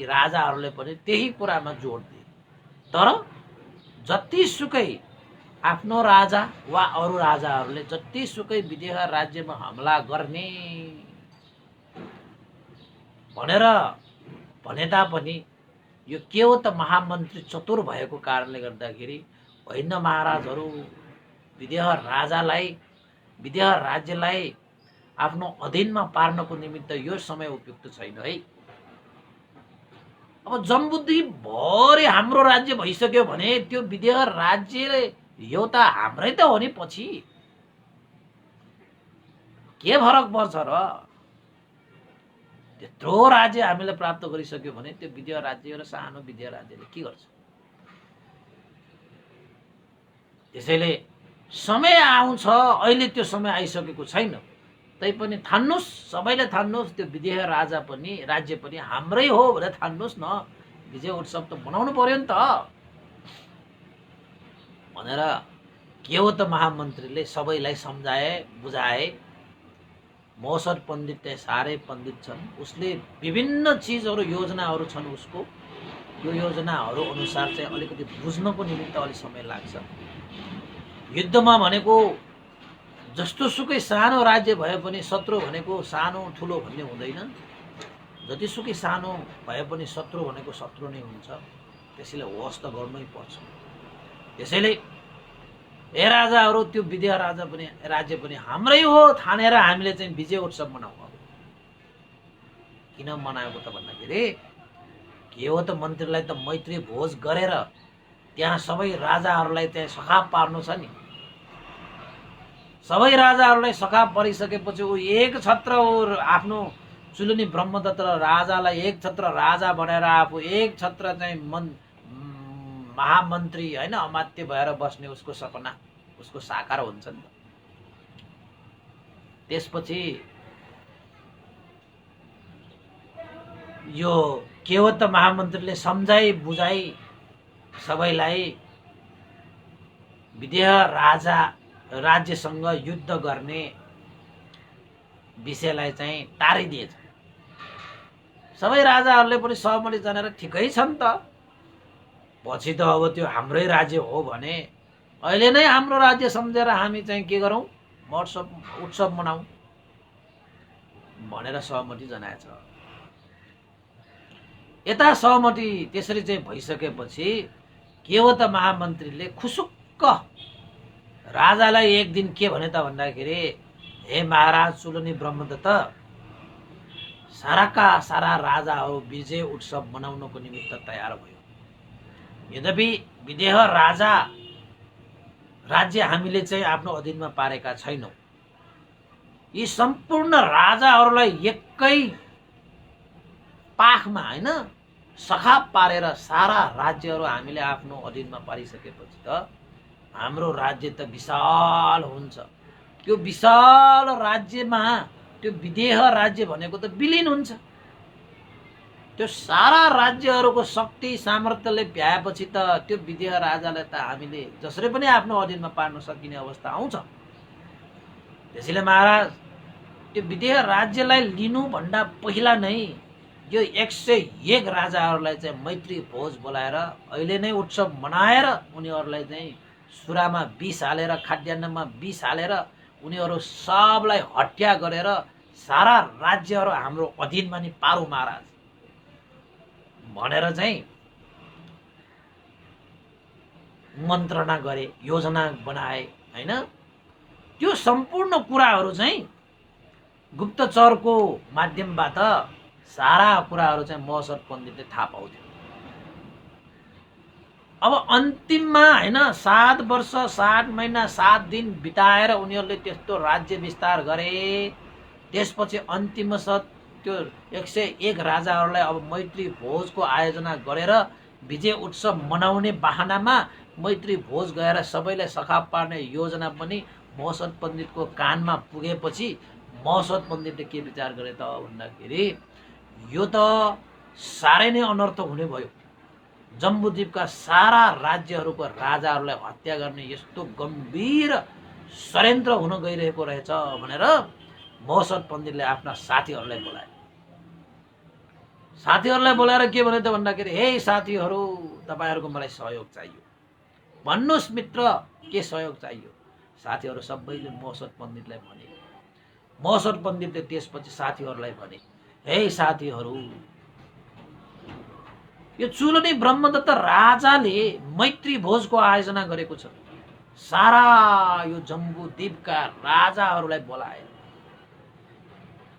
राजाहरूले पनि त्यही कुरामा जोड दिए। तर जतिसुकै आफ्नो राजा वा अरू राजाहरूले जतिसुकै विदेह राज्यमा हमला गर्ने भनेर भने तापनि यो के हो त महामन्त्री चतुर भएको कारणले गर्दाखेरि होइन महाराजहरू, विदेह राज्यलाई आफ्नो अधीनमा पार्नको निमित्त यो समय उपयुक्त छैन है। अब जम्बुद्दी भरि हाम्रो राज्य भइसक्यो भने त्यो विदेह राज्य यो त हाम्रै त हो नि, पछि के फरक पर्छ र? त्यत्रो राज्य हामीले प्राप्त गरिसक्यो भने त्यो विदेह राज्य र सानो विदेह राज्यले के गर्छ? त्यसैले समय आउँछ, अहिले त्यो समय आइसकेको छैन। तैपनि ठान्नुस्, सबैले ठान्नुस्, त्यो विदेह राज्य पनि हाम्रै हो भनेर ठान्नुस् न। विजय उत्सव त मनाउनु पर्यो नि त भनेर के हो त महामन्त्रीले सबैलाई सम्झाए, बुझाए। मौसर पण्डित चाहिँ साह्रै पण्डित छन्, उसले विभिन्न चिजहरू योजनाहरू छन् उसको, यो योजनाहरू अनुसार चाहिँ अलिकति बुझ्नको निमित्त अलिक समय लाग्छ। युद्धमा भनेको जस्तो सुकै सानो राज्य भए पनि शत्रु भनेको सानो ठुलो भन्ने हुँदैन, जतिसुकै सानो भए पनि शत्रु भनेको शत्रु नै हुन्छ। त्यसैले होस त गर्नै पर्छ। त्यसैले ए राजाहरू, त्यो विदेह राज्य पनि हाम्रै हो ठानेर हामीले चाहिँ विजय उत्सव मनाउँ। किन मनाएको त भन्दाखेरि के हो त मन्त्रीलाई त मैत्री भोज गरेर त्यहाँ सबै राजाहरूलाई त्यहाँ सखाप पार्नु छ नि। सबै राजाहरूलाई सखाप परिसकेपछि ऊ एक छत्र आफ्नो चुलुनी ब्रह्मदत्त राजालाई एक छत्र राजा बनाएर आफू एक छत्र चाहिँ महामन्त्री होइन अमात्य भएर बस्ने उसको सपना, उसको साकार हुन्छ नि त। त्यसपछि यो के हो त महामन्त्रीले सम्झाई बुझाई सबैलाई विदेह राज्यसँग युद्ध गर्ने विषयलाई चाहिँ टारिदिएछ। सबै राजाहरूले पनि सहमति जनाएर ठिकै छ नि त, पछि त अब त्यो हाम्रै राज्य हो भने अहिले नै हाम्रो राज्य सम्झेर हामी चाहिँ के गरौँ, उत्सव मनाऊ भनेर सहमति जनाएछ। यता सहमति त्यसरी चाहिँ भइसकेपछि के हो त महामन्त्रीले खुसुक्क राजालाई एक दिन के भने त भन्दाखेरि, हे महाराज चुलुनी ब्रह्मदत्त, साराका सारा राजाहरू विजय उत्सव मनाउनको निमित्त तयार भयो। यद्यपि विदेह राज्य हामीले चाहिँ आफ्नो अधीनमा पारेका छैनौँ। यी सम्पूर्ण राजाहरूलाई एकै पाखमा होइन सखाप पारेर सारा राज्यहरू हामीले आफ्नो अधीनमा पारिसकेपछि त हाम्रो राज्य त विशाल हुन्छ। त्यो विशाल राज्यमा त्यो विदेह राज्य भनेको त विलिन हुन्छ। त्यो सारा राज्यहरूको शक्ति सामर्थ्यले भ्याएपछि त त्यो विदेह राजालाई त हामीले जसरी पनि आफ्नो अधीनमा पार्न सकिने अवस्था आउँछ। त्यसैले महाराज, त्यो विदेह राज्यलाई लिनुभन्दा पहिला नै यो 101 राजाहरूलाई चाहिँ मैत्री भोज बोलाएर अहिले नै उत्सव मनाएर उनीहरूलाई चाहिँ सुरामा विष हालेर, खाद्यान्नमा विष हालेर उनीहरू सबलाई हत्या गरेर सारा राज्यहरू हाम्रो अधीनमा नि पारौँ महाराज भनेर चाहिँ मन्त्रणा गरे, योजना बनाए होइन। त्यो सम्पूर्ण कुराहरू चाहिँ गुप्तचरको माध्यमबाट सारा कुराहरू चाहिँ मौसर पण्डितले थाहा पाउँथ्यो। अब अन्तिममा होइन 7 वर्ष 7 महिना 7 दिन बिताएर उनीहरूले त्यस्तो राज्य विस्तार गरे। त्यसपछि अन्तिमतः त्यो 101 राजाहरूलाई अब मैत्री भोजको आयोजना गरेर विजय उत्सव मनाउने बहानामा मैत्री भोज गएर सबैलाई सखाप पार्ने योजना पनि मौसर पण्डितको कानमा पुगेपछि मौसर पण्डितले के विचार गरे त भन्दाखेरि, यो त साह्रै नै अनर्थ हुने भयो। जम्बूद्वीपका सारा राज्यहरूको राजाहरूलाई हत्या गर्ने यस्तो गम्भीर षड्यन्त्र हुन गइरहेको रहेछ भनेर महोत्सव पण्डितले आफ्ना साथीहरूलाई बोलाए। साथीहरूलाई बोलाएर के भने त भन्दाखेरि, हे साथीहरू, तपाईँहरूको मलाई सहयोग चाहियो, भन्नुहोस् मित्र के सहयोग चाहियो। साथीहरू सबैले महोत्सव पण्डितलाई भने। महोत्सव पण्डितले त्यसपछि साथीहरूलाई भने, हे साथीहरू, यो चुलनी ब्रह्मदत्त राजाले मैत्री भोजको आयोजना गरेको छ। सारा यो जम्बूद्वीपका राजाहरूलाई बोलाएर,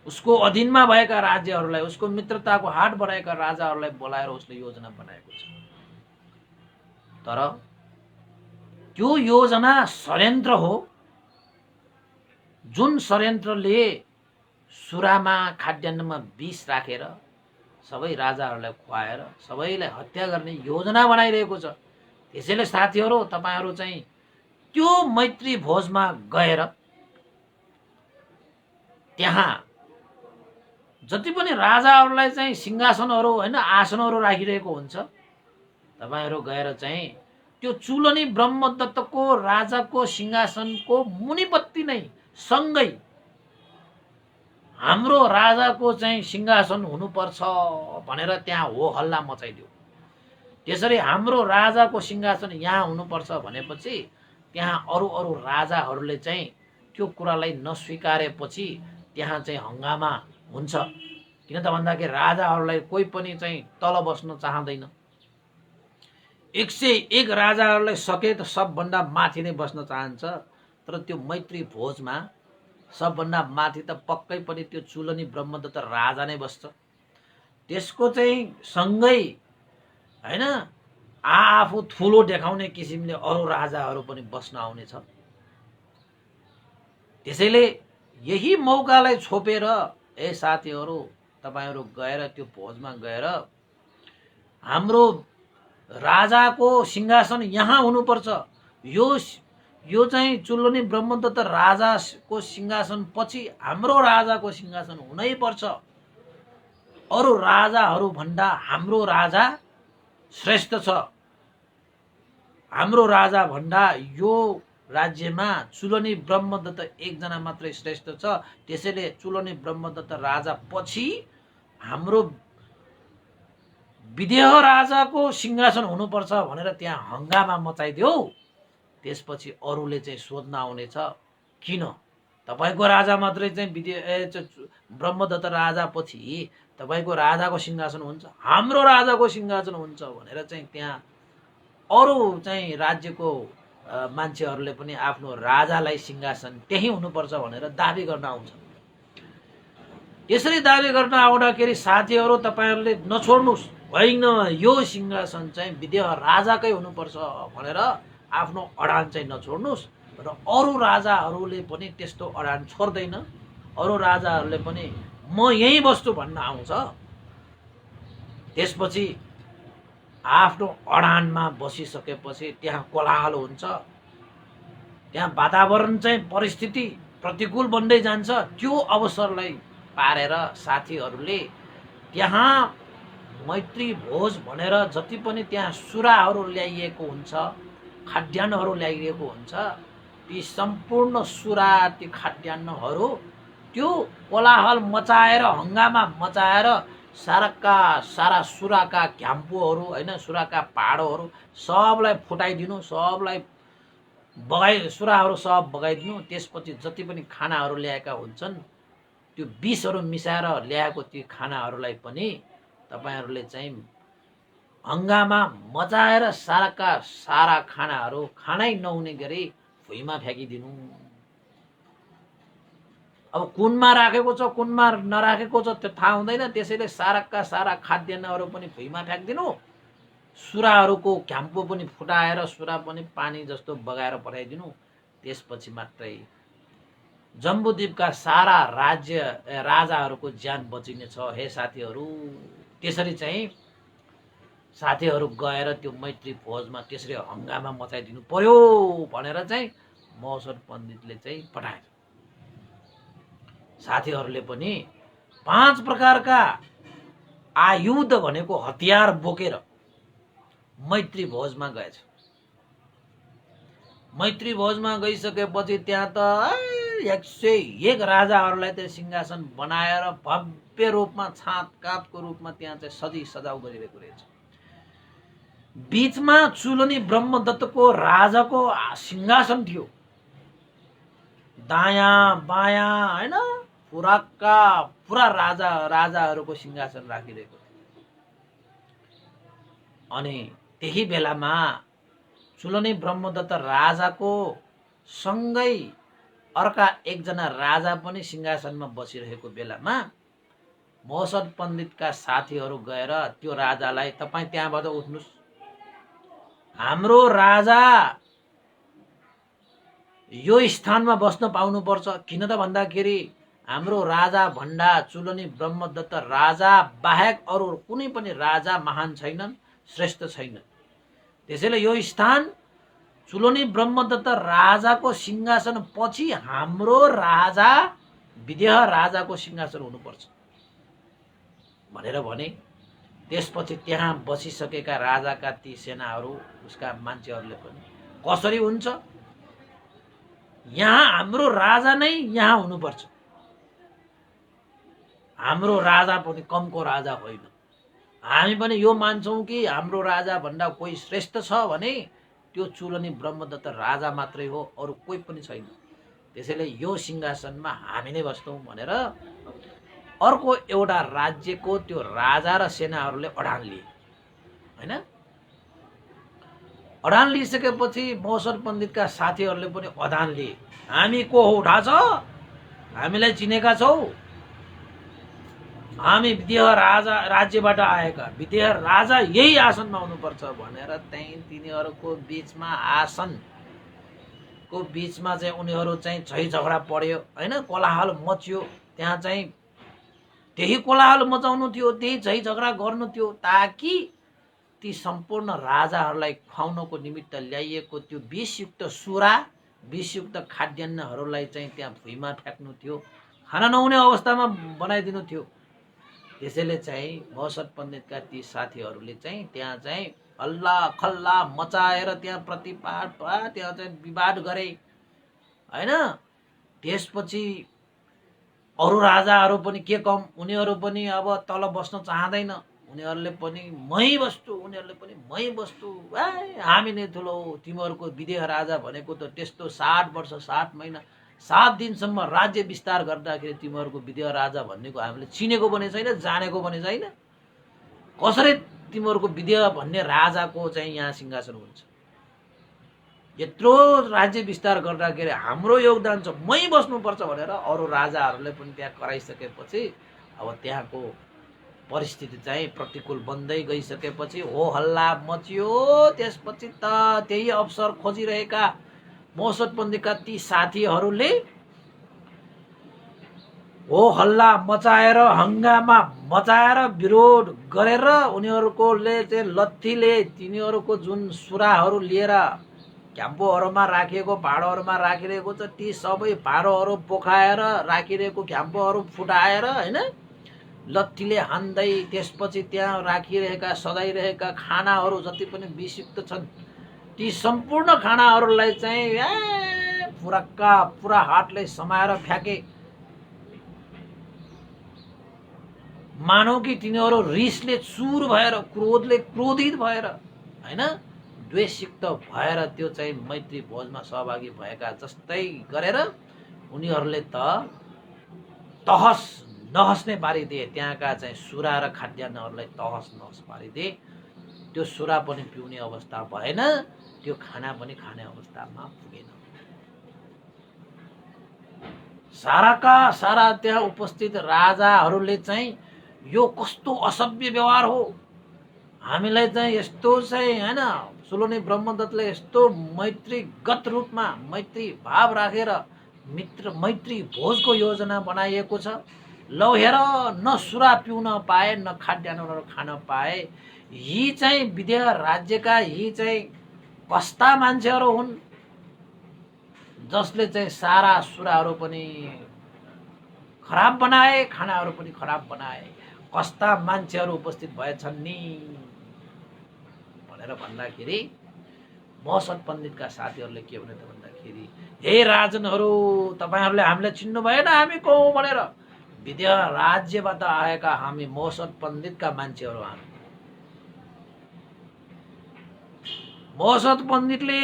उसको अधीनमा भएका राज्यहरूलाई, उसको मित्रताको हात बढाएका राजाहरूलाई बोलाएर उसले योजना बनाएको छ। तर त्यो योजना षड्यन्त्र हो, जुन षड्यन्त्रले सुरामा खाद्यान्नमा विष राखेर सबै राजाहरूलाई खुवाएर सबैलाई हत्या गर्ने योजना बनाइरहेको छ। त्यसैले साथीहरू, तपाईँहरू चाहिँ त्यो मैत्री भोजमा गएर त्यहाँ जति पनि राजाहरूलाई चाहिँ सिंहासनहरू होइन आसनहरू राखिरहेको हुन्छ, तपाईँहरू गएर चाहिँ त्यो चुलनी ब्रह्मदत्तको राजाको सिंहासनको मुनिपत्ति नै सँगै हाम्रो राजाको चाहिँ सिंहासन हुनुपर्छ भनेर त्यहाँ हो हल्ला मचाइदियो। त्यसरी हाम्रो राजाको सिंहासन यहाँ हुनुपर्छ भनेपछि त्यहाँ अरू अरू राजाहरूले चाहिँ त्यो कुरालाई नस्वीकारेपछि त्यहाँ चाहिँ हङ्गामा हुन्छ। किन त भन्दाखेरि राजाहरूलाई कोही पनि चाहिँ तल बस्न चाहँदैन। 101 राजाहरूलाई सके त सबभन्दा माथि नै बस्न चाहन्छ। तर त्यो मैत्री भोजमा सबभन्दा माथि त पक्कै पनि त्यो चुलनी ब्रह्मदत्त राजा नै बस्छ। त्यसको चाहिँ सँगै होइन आफू ठुलो देखाउने किसिमले अरू राजाहरू पनि बस्न आउनेछ। त्यसैले यही मौकालाई छोपेर ए साथीहरू, तपाईहरू गएर त्यो भोजमा गएर हाम्रो राजाको सिंहासन यहाँ हुनुपर्छ, यो चाहिँ चुलनी ब्रह्मदत्त राजाको सिंहासन पछि हाम्रो राजाको सिंहासन हुनै पर्छ। अरू राजाहरू भन्दा हाम्रो राजा श्रेष्ठ छ। हाम्रो राजा भन्दा यो राज्यमा चुलनी ब्रह्मदत्त एकजना मात्रै श्रेष्ठ छ। त्यसैले चुलनी ब्रह्मदत्त राजा पछि हाम्रो विदेह राजाको सिंहासन हुनुपर्छ भनेर त्यहाँ हङ्गामा मचाइदियो। त्यसपछि अरूले चाहिँ सोध्न आउनेछ, किन तपाईको राजा मात्रै चाहिँ ब्रह्मदत्त राजा पछि तपाईको राजाको सिंहासन हुन्छ, हाम्रो राजाको सिंहासन हुन्छ भनेर चाहिँ त्यहाँ अरू चाहिँ राज्यको मान्छेहरूले पनि आफ्नो राजालाई सिंहासन त्यही हुनुपर्छ भनेर दाबी गर्न आउँछ। यसरी दाबी गर्न आउँदाखेरि साथीहरू, तपाईँहरूले नछोड्नुहोस्, होइन यो सिंहासन चाहिँ विदेह राजाकै हुनुपर्छ भनेर आफ्नो अडान चाहिँ नछोड्नुहोस्। र अरू राजाहरूले पनि त्यस्तो अडान छोड्दैन। अरू राजाहरूले पनि म यही बस्छु भन्न आउँछ। त्यसपछि आफ्नो अडानमा बसिसकेपछि त्यहाँ कोलाहल हुन्छ, त्यहाँ वातावरण चाहिँ परिस्थिति प्रतिकूल बन्दै जान्छ। त्यो अवसरलाई पारेर साथीहरूले त्यहाँ मैत्री भोज भनेर जति पनि त्यहाँ सुराहरू ल्याइएको हुन्छ, खाद्यान्नहरू ल्याइएको हुन्छ, ती सम्पूर्ण सुरा ती खाद्यान्नहरू त्यो कोलाहल मचाएर हङ्गामा मचाएर सारा सुराका घ्याम्पोहरू होइन सुराका पाडोहरू सबलाई फुटाइदिनु, सबलाई सुराहरू सब बगाइदिनु। त्यसपछि जति पनि खानाहरू ल्याएका हुन्छन् त्यो विषहरू मिसाएर ल्याएको ती खानाहरूलाई पनि तपाईहरूले चाहिँ हङ्गामा मचाएर सारा खानाहरू खानै नहुने गरी भुइँमा फ्याँकिदिनु। अब कुनमा राखेको छ कुनमा नराखेको छ त्यो थाहा हुँदैन। त्यसैले सारा खाद्यान्नहरू पनि भुइँमा फ्याँकिदिनु, सुराहरूको घ्याम्पो पनि फुटाएर सुरा पनि पानी जस्तो बगाएर पठाइदिनु। त्यसपछि मात्रै जम्बूद्वीपका सारा राजाहरूको ज्यान बचिनेछ। हे साथीहरू, त्यसरी चाहिँ साथीहरू गएर त्यो मैत्री भोजमा त्यसरी हङ्गामा मचाइदिनु पर्यो भनेर चाहिँ महोत्सव पण्डितले चाहिँ पठाए। साथीहरूले पनि 5 प्रकारका आयुध भनेको हतियार बोकेर मैत्री भोजमा गएछ। मैत्री भोजमा गइसकेपछि त्यहाँ त 101 राजाहरूलाई त्यो सिंहासन बनाएर भव्य रूपमा छाँटकाँटको रूपमा त्यहाँ चाहिँ सजी सजाउ गरिरहेको रहेछ। बीचमा चुलनी ब्रह्मदत्तको राजाको सिंहासन थियो, दायाँ बायाँ हैन पुराका पुरा राजाहरूको सिंहासन राखिरहेको थियो। अनि त्यही बेलामा चुलनी ब्रह्मदत्त राजाको सँगै अर्का एकजना राजा पनि सिंहासनमा बसिरहेको बेलामा मौसद पण्डितका साथीहरू गएर त्यो राजालाई, तपाईँ त्यहाँबाट उठ्नुस्, हाम्रो राजा यो स्थानमा बस्न पाउनुपर्छ। किन त भन्दाखेरि हाम्रो राजा भण्डा चुलनी ब्रह्मदत्त राजा बाहेक अरू कुनै पनि राजा महान छैनन्, श्रेष्ठ छैनन्। त्यसैले यो स्थान चुलनी ब्रह्मदत्त राजाको सिंहासन पछि हाम्रो राजा विदेह राजाको सिंहासन हुनुपर्छ भनेर भने। त्यसपछि त्यहाँ बसिसकेका राजाका ती सेनाहरू, उसका मान्छेहरूले पनि कसरी हुन्छ, यहाँ हाम्रो राजा नै यहाँ हुनुपर्छ, हाम्रो राजा पनि कमको राजा होइन। हामी पनि यो मान्छौँ कि हाम्रो राजा भन्दा कोही श्रेष्ठ छ भने त्यो चुलनी ब्रह्मदत्त राजा मात्रै हो, अरू कोही पनि छैन। त्यसैले यो सिंहासनमा हामी नै बस्छौँ भनेर अर्को एउटा राज्यको त्यो राजा र सेनाहरूले अडान लिए हैन। अडान लिइसकेपछि मौसद पण्डितका साथीहरूले पनि अडान लिए। हामी को हो थाहा छ, हामीलाई चिनेका छौ, हामी विदेह राजा राज्यबाट आएका, विदेह राजा यही आसनमा हुनुपर्छ भनेर त्यही तिनीहरूको बीचमा आसनको बीचमा चाहिँ उनीहरू चाहिँ झै झगडा पर्यो हैन, कोलाहल मच्यो। त्यहाँ चाहिँ त्यही कोलाहल मचाउनु थियो, त्यही झै झगडा गर्नु थियो, ताकि ती सम्पूर्ण राजाहरूलाई खुवाउनको निमित्त ल्याइएको त्यो विषयुक्त सुरा, विषयुक्त खाद्यान्नहरूलाई चाहिँ त्यहाँ भुइँमा फ्याँक्नु थियो, खाना नहुने अवस्थामा बनाइदिनु थियो। त्यसैले चाहिँ मौसद पण्डितका ती साथीहरूले चाहिँ त्यहाँ चाहिँ हल्ला खल्ला मचाएर त्यहाँ प्रतिवाद त्यहाँ चाहिँ विवाद गरे हैन। त्यसपछि अरू राजाहरू पनि के कम, उनीहरू पनि अब तल बस्न चाहँदैन, उनीहरूले पनि मै बस्छु, उनीहरूले पनि मै बस्छु, हामी नै ठुलो, तिमीहरूको विदेह राजा भनेको त त्यस्तो 60 वर्ष 60 महिना 7 दिनसम्म राज्य विस्तार गर्दाखेरि तिमीहरूको विदेह राजा भन्नेको हामीले चिनेको पनि छैन, जानेको पनि छैन। कसरी तिमीहरूको विदेह भन्ने राजाको चाहिँ यहाँ सिंहासन हुन्छ? यत्रो राज्य विस्तार गर्दाखेरि हाम्रो योगदान छ, मै बस्नुपर्छ भनेर अरू राजाहरूले पनि त्यहाँ कराइसकेपछि अब त्यहाँको परिस्थिति चाहिँ प्रतिकूल बन्दै गइसकेपछि हो हल्ला मच्यो। त्यसपछि त त्यही अवसर खोजिरहेका मौसद पण्डितका ती साथीहरूले हो हल्ला मचाएर हङ्गामा मचाएर विरोध गरेर उनीहरूकोले चाहिँ लत्थीले तिनीहरूको जुन सुराहरू लिएर क्याम्पोहरूमा राखिएको भाँडोहरूमा राखिरहेको छ, ती सबै भाँडोहरू पोखाएर राखिरहेको क्याम्पोहरू फुटाएर हैन लत्थीले हान्दै, त्यसपछि त्यहाँ राखिरहेका सजाइरहेका खानाहरू जति पनि विषयुक्त छन् ती सम्पूर्ण खानाहरूलाई चाहिँ पुरा हातले समाएर फ्याँके। मानौ कि तिनीहरू रिसले चुर भएर, क्रोधले क्रोधित भएर हैन, द्वेषयुक्त भएर त्यो चाहिँ मैत्री भोजमा सहभागी भएका जस्तै गरेर उनीहरूले त तहस नहस नै पारिदिए। त्यहाँका चाहिँ सुरा र खाद्यान्नहरूलाई तहस नहस पारिदिए। त्यो सुरा पनि पिउने अवस्था भएन, त्यो खाना पनि खाने अवस्थामा पुगेन। साराका सारा त्यहाँ उपस्थित राजाहरूले चाहिँ यो कस्तो असभ्य व्यवहार हो, हामीलाई चाहिँ यस्तो चाहिँ हैन, चुलनी ब्रह्मदत्तले यस्तो मैत्रीगत रूपमा मैत्री भाव राखेर मैत्री भोजको योजना बनाइएको छ, लौ हेर न सुरा पिउन पाए न खाद्यान्नहरू खान पाए। यी चाहिँ विदेह राज्यका यी चाहिँ कस्ता मान्छेहरू हुन् जसले चाहिँ सारा सुराहरू पनि खराब बनाए, खानाहरू पनि खराब बनाए, कस्ता मान्छेहरू उपस्थित भएछन् नि भनेर भन्दाखेरि महसद पण्डितका साथीहरूले के भने त भन्दाखेरि, हे राजनहरू, तपाईँहरूले हामीलाई चिन्नु भएन, हामी को हौं भनेर। विदेह राज्यबाट आएका हामी महसद पण्डितका मान्छेहरू। हामी महसद पण्डितले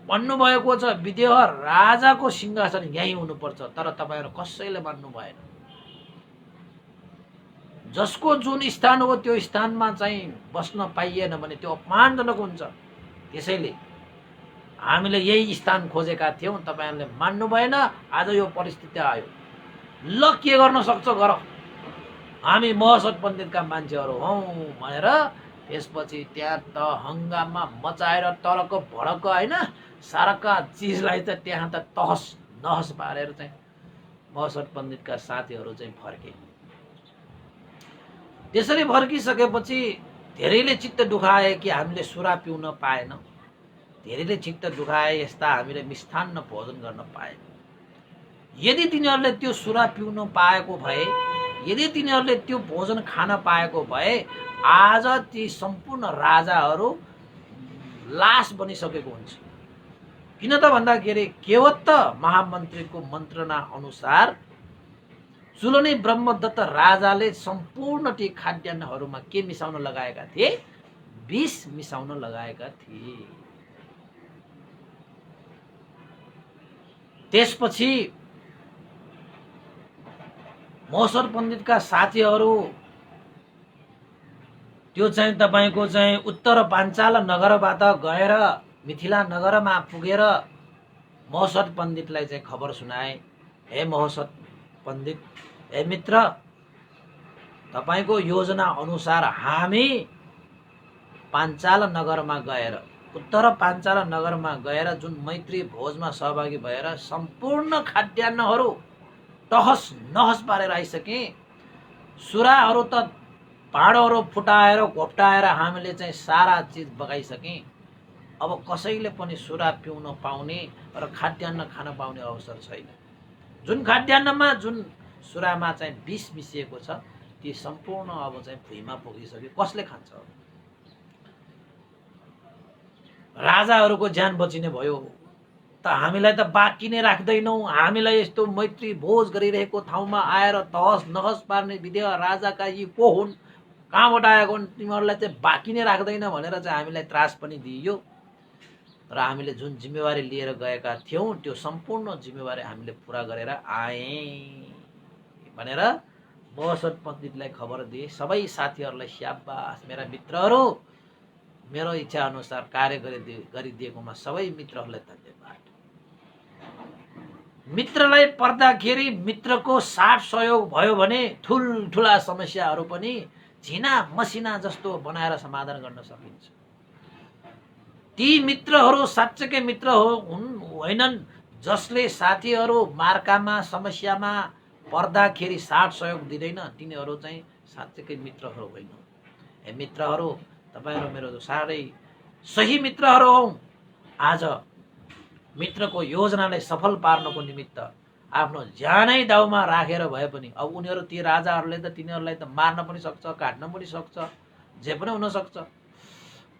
भन्नुभएको छ विदेह राजाको सिंहासन यहीँ हुनुपर्छ, तर तपाईँहरू कसैले मान्नु भएन। जसको जुन स्थान हो त्यो स्थानमा चाहिँ बस्न पाइएन भने त्यो अपमानजनक हुन्छ। त्यसैले हामीले यही स्थान खोजेका थियौँ, तपाईँहरूले मान्नु भएन, आज यो परिस्थिति आयो। ल के गर्न सक्छ गर, हामी महसद पण्डितका मान्छेहरू हौँ भनेर त्यसपछि त्यहाँ त हङ्गामा मचाएर तरको भडक होइन साराका चिजलाई त त्यहाँ त तहस नहस पारेर चाहिँ महसद पण्डितका साथीहरू चाहिँ फर्के। त्यसरी फर्किसकेपछि धेरैले चित्त दुखाए कि हामीले सुरा पिउन पाएन, धेरैले चित्त दुखाए यस्ता हामीले मिष्ठान्न भोजन गर्न पाएन। यदि तिनीहरूले त्यो सुरा पिउन पाएको भए, यदि तिनीहरूले त्यो भोजन खान पाएको भए, आज ती सम्पूर्ण राजाहरू लास बनिसकेको हुन्छ। किन त भन्दाखेरि केवट महामन्त्रीको मन्त्रणा अनुसार चुलनी ब्रह्मदत्त राजाले सम्पूर्ण ती खाद्यान्नहरूमा के मिसाउन लगाएका थिए? विष मिसाउन लगाएका थिए। त्यसपछि महसद पण्डितका साथीहरू त्यो चाहिँ तपाईको चाहिँ उत्तर पाञ्चाल नगरबाट गएर मिथिला नगरमा पुगेर महसद पण्डितलाई चाहिँ खबर सुनाए, हे महसद पण्डित, हे मित्र, तपाईको योजना अनुसार हामी पाञ्चाल नगरमा गएर, उत्तर पाञ्चाल नगरमा गएर जुन मैत्री भोजमा सहभागी भएर सम्पूर्ण खाद्यान्नहरू तहस नहस पारेर आइसके, सुराहरू त भाँडोहरू फुटाएर घोप्टाएर हामीले चाहिँ सारा चिज बगाइसके। अब कसैले पनि सुरा पिउन पाउने र खाद्यान्न खान पाउने अवसर छैन। जुन खाद्यान्नमा जुन सुरामा चाहिँ विष मिसिएको छ ती सम्पूर्ण अब चाहिँ भुइँमा पुगिसक्यो, कसले खान्छ? राजाहरूको ज्यान बचिने भयो त हामीलाई त बाँकी नै राख्दैनौ। हामीलाई यस्तो मैत्री भोज गरिरहेको ठाउँमा आएर तहस नहस पार्ने विदेह राजाका यी को हुन्, कहाँबाट आएको हुन्, तिमीहरूलाई चाहिँ बाँकी नै राख्दैन भनेर चाहिँ हामीलाई त्रास पनि दिइयो। र हामीले जुन जिम्मेवारी लिएर गएका थियौँ त्यो सम्पूर्ण जिम्मेवारी हामीले पुरा गरेर आए भनेर महसद पण्डितलाई खबर दिए। सबै साथीहरूलाई स्याबास मेरा मित्रहरू, मेरो इच्छा अनुसार कार्य गरिदिएकोमा सबै मित्रहरूलाई धन्यवाद। मित्रलाई पर्दाखेरि मित्रको साथ सहयोग भयो भने ठुलठुला समस्याहरू पनि झिना मसिना जस्तो बनाएर समाधान गर्न सकिन्छ। ती मित्रहरू साँच्चैकै मित्र होइनन् जसले साथीहरू मार्कामा समस्यामा पर्दाखेरि साथ सहयोग दिँदैन, तिनीहरू चाहिँ साँच्चैकै मित्रहरू होइन। हे मित्रहरू, तपाईहरु मेरो साह्रै सही मित्रहरू हौ। आज मित्रको योजनालाई सफल पार्नको निमित्त आफ्नो ज्यानै दाउमा राखेर भए पनि, अब उनीहरू ती राजाहरूले त तिनीहरूलाई त मार्न पनि सक्छ, काट्न पनि सक्छ, जे पनि हुन सक्छ,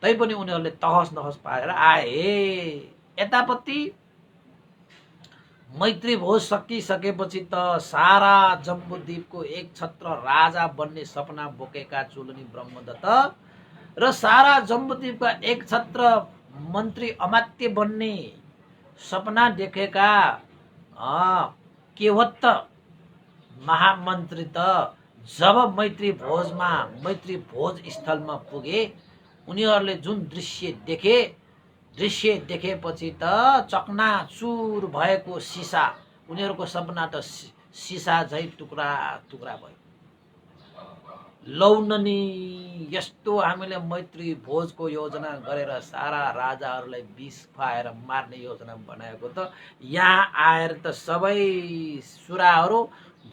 तैपनि उनीहरूले तहस नहस पारेर आए। यतापट्टि मैत्री भोज सकिसकेपछि त सारा जम्बूद्वीपको एक छत्र राजा बन्ने सपना बोकेका चुलनी ब्रह्मदत्त र सारा जम्बूद्वीपका एक छत्र मन्त्री अमात्य बन्ने सपना देखेका केवट महामन्त्री त जब मैत्री भोज स्थलमा पुगे, उनीहरूले जुन दृश्य देखेपछि त चकनाचुर भएको सिसा, उनीहरूको सपना त सिसा झै टुक्रा टुक्रा भयो। लौननी यस्तो हामीले मैत्री भोजको योजना गरेर सारा राजाहरूलाई विष खुवाएर मार्ने योजना बनाएको त यहाँ आएर त सबै सुराहरू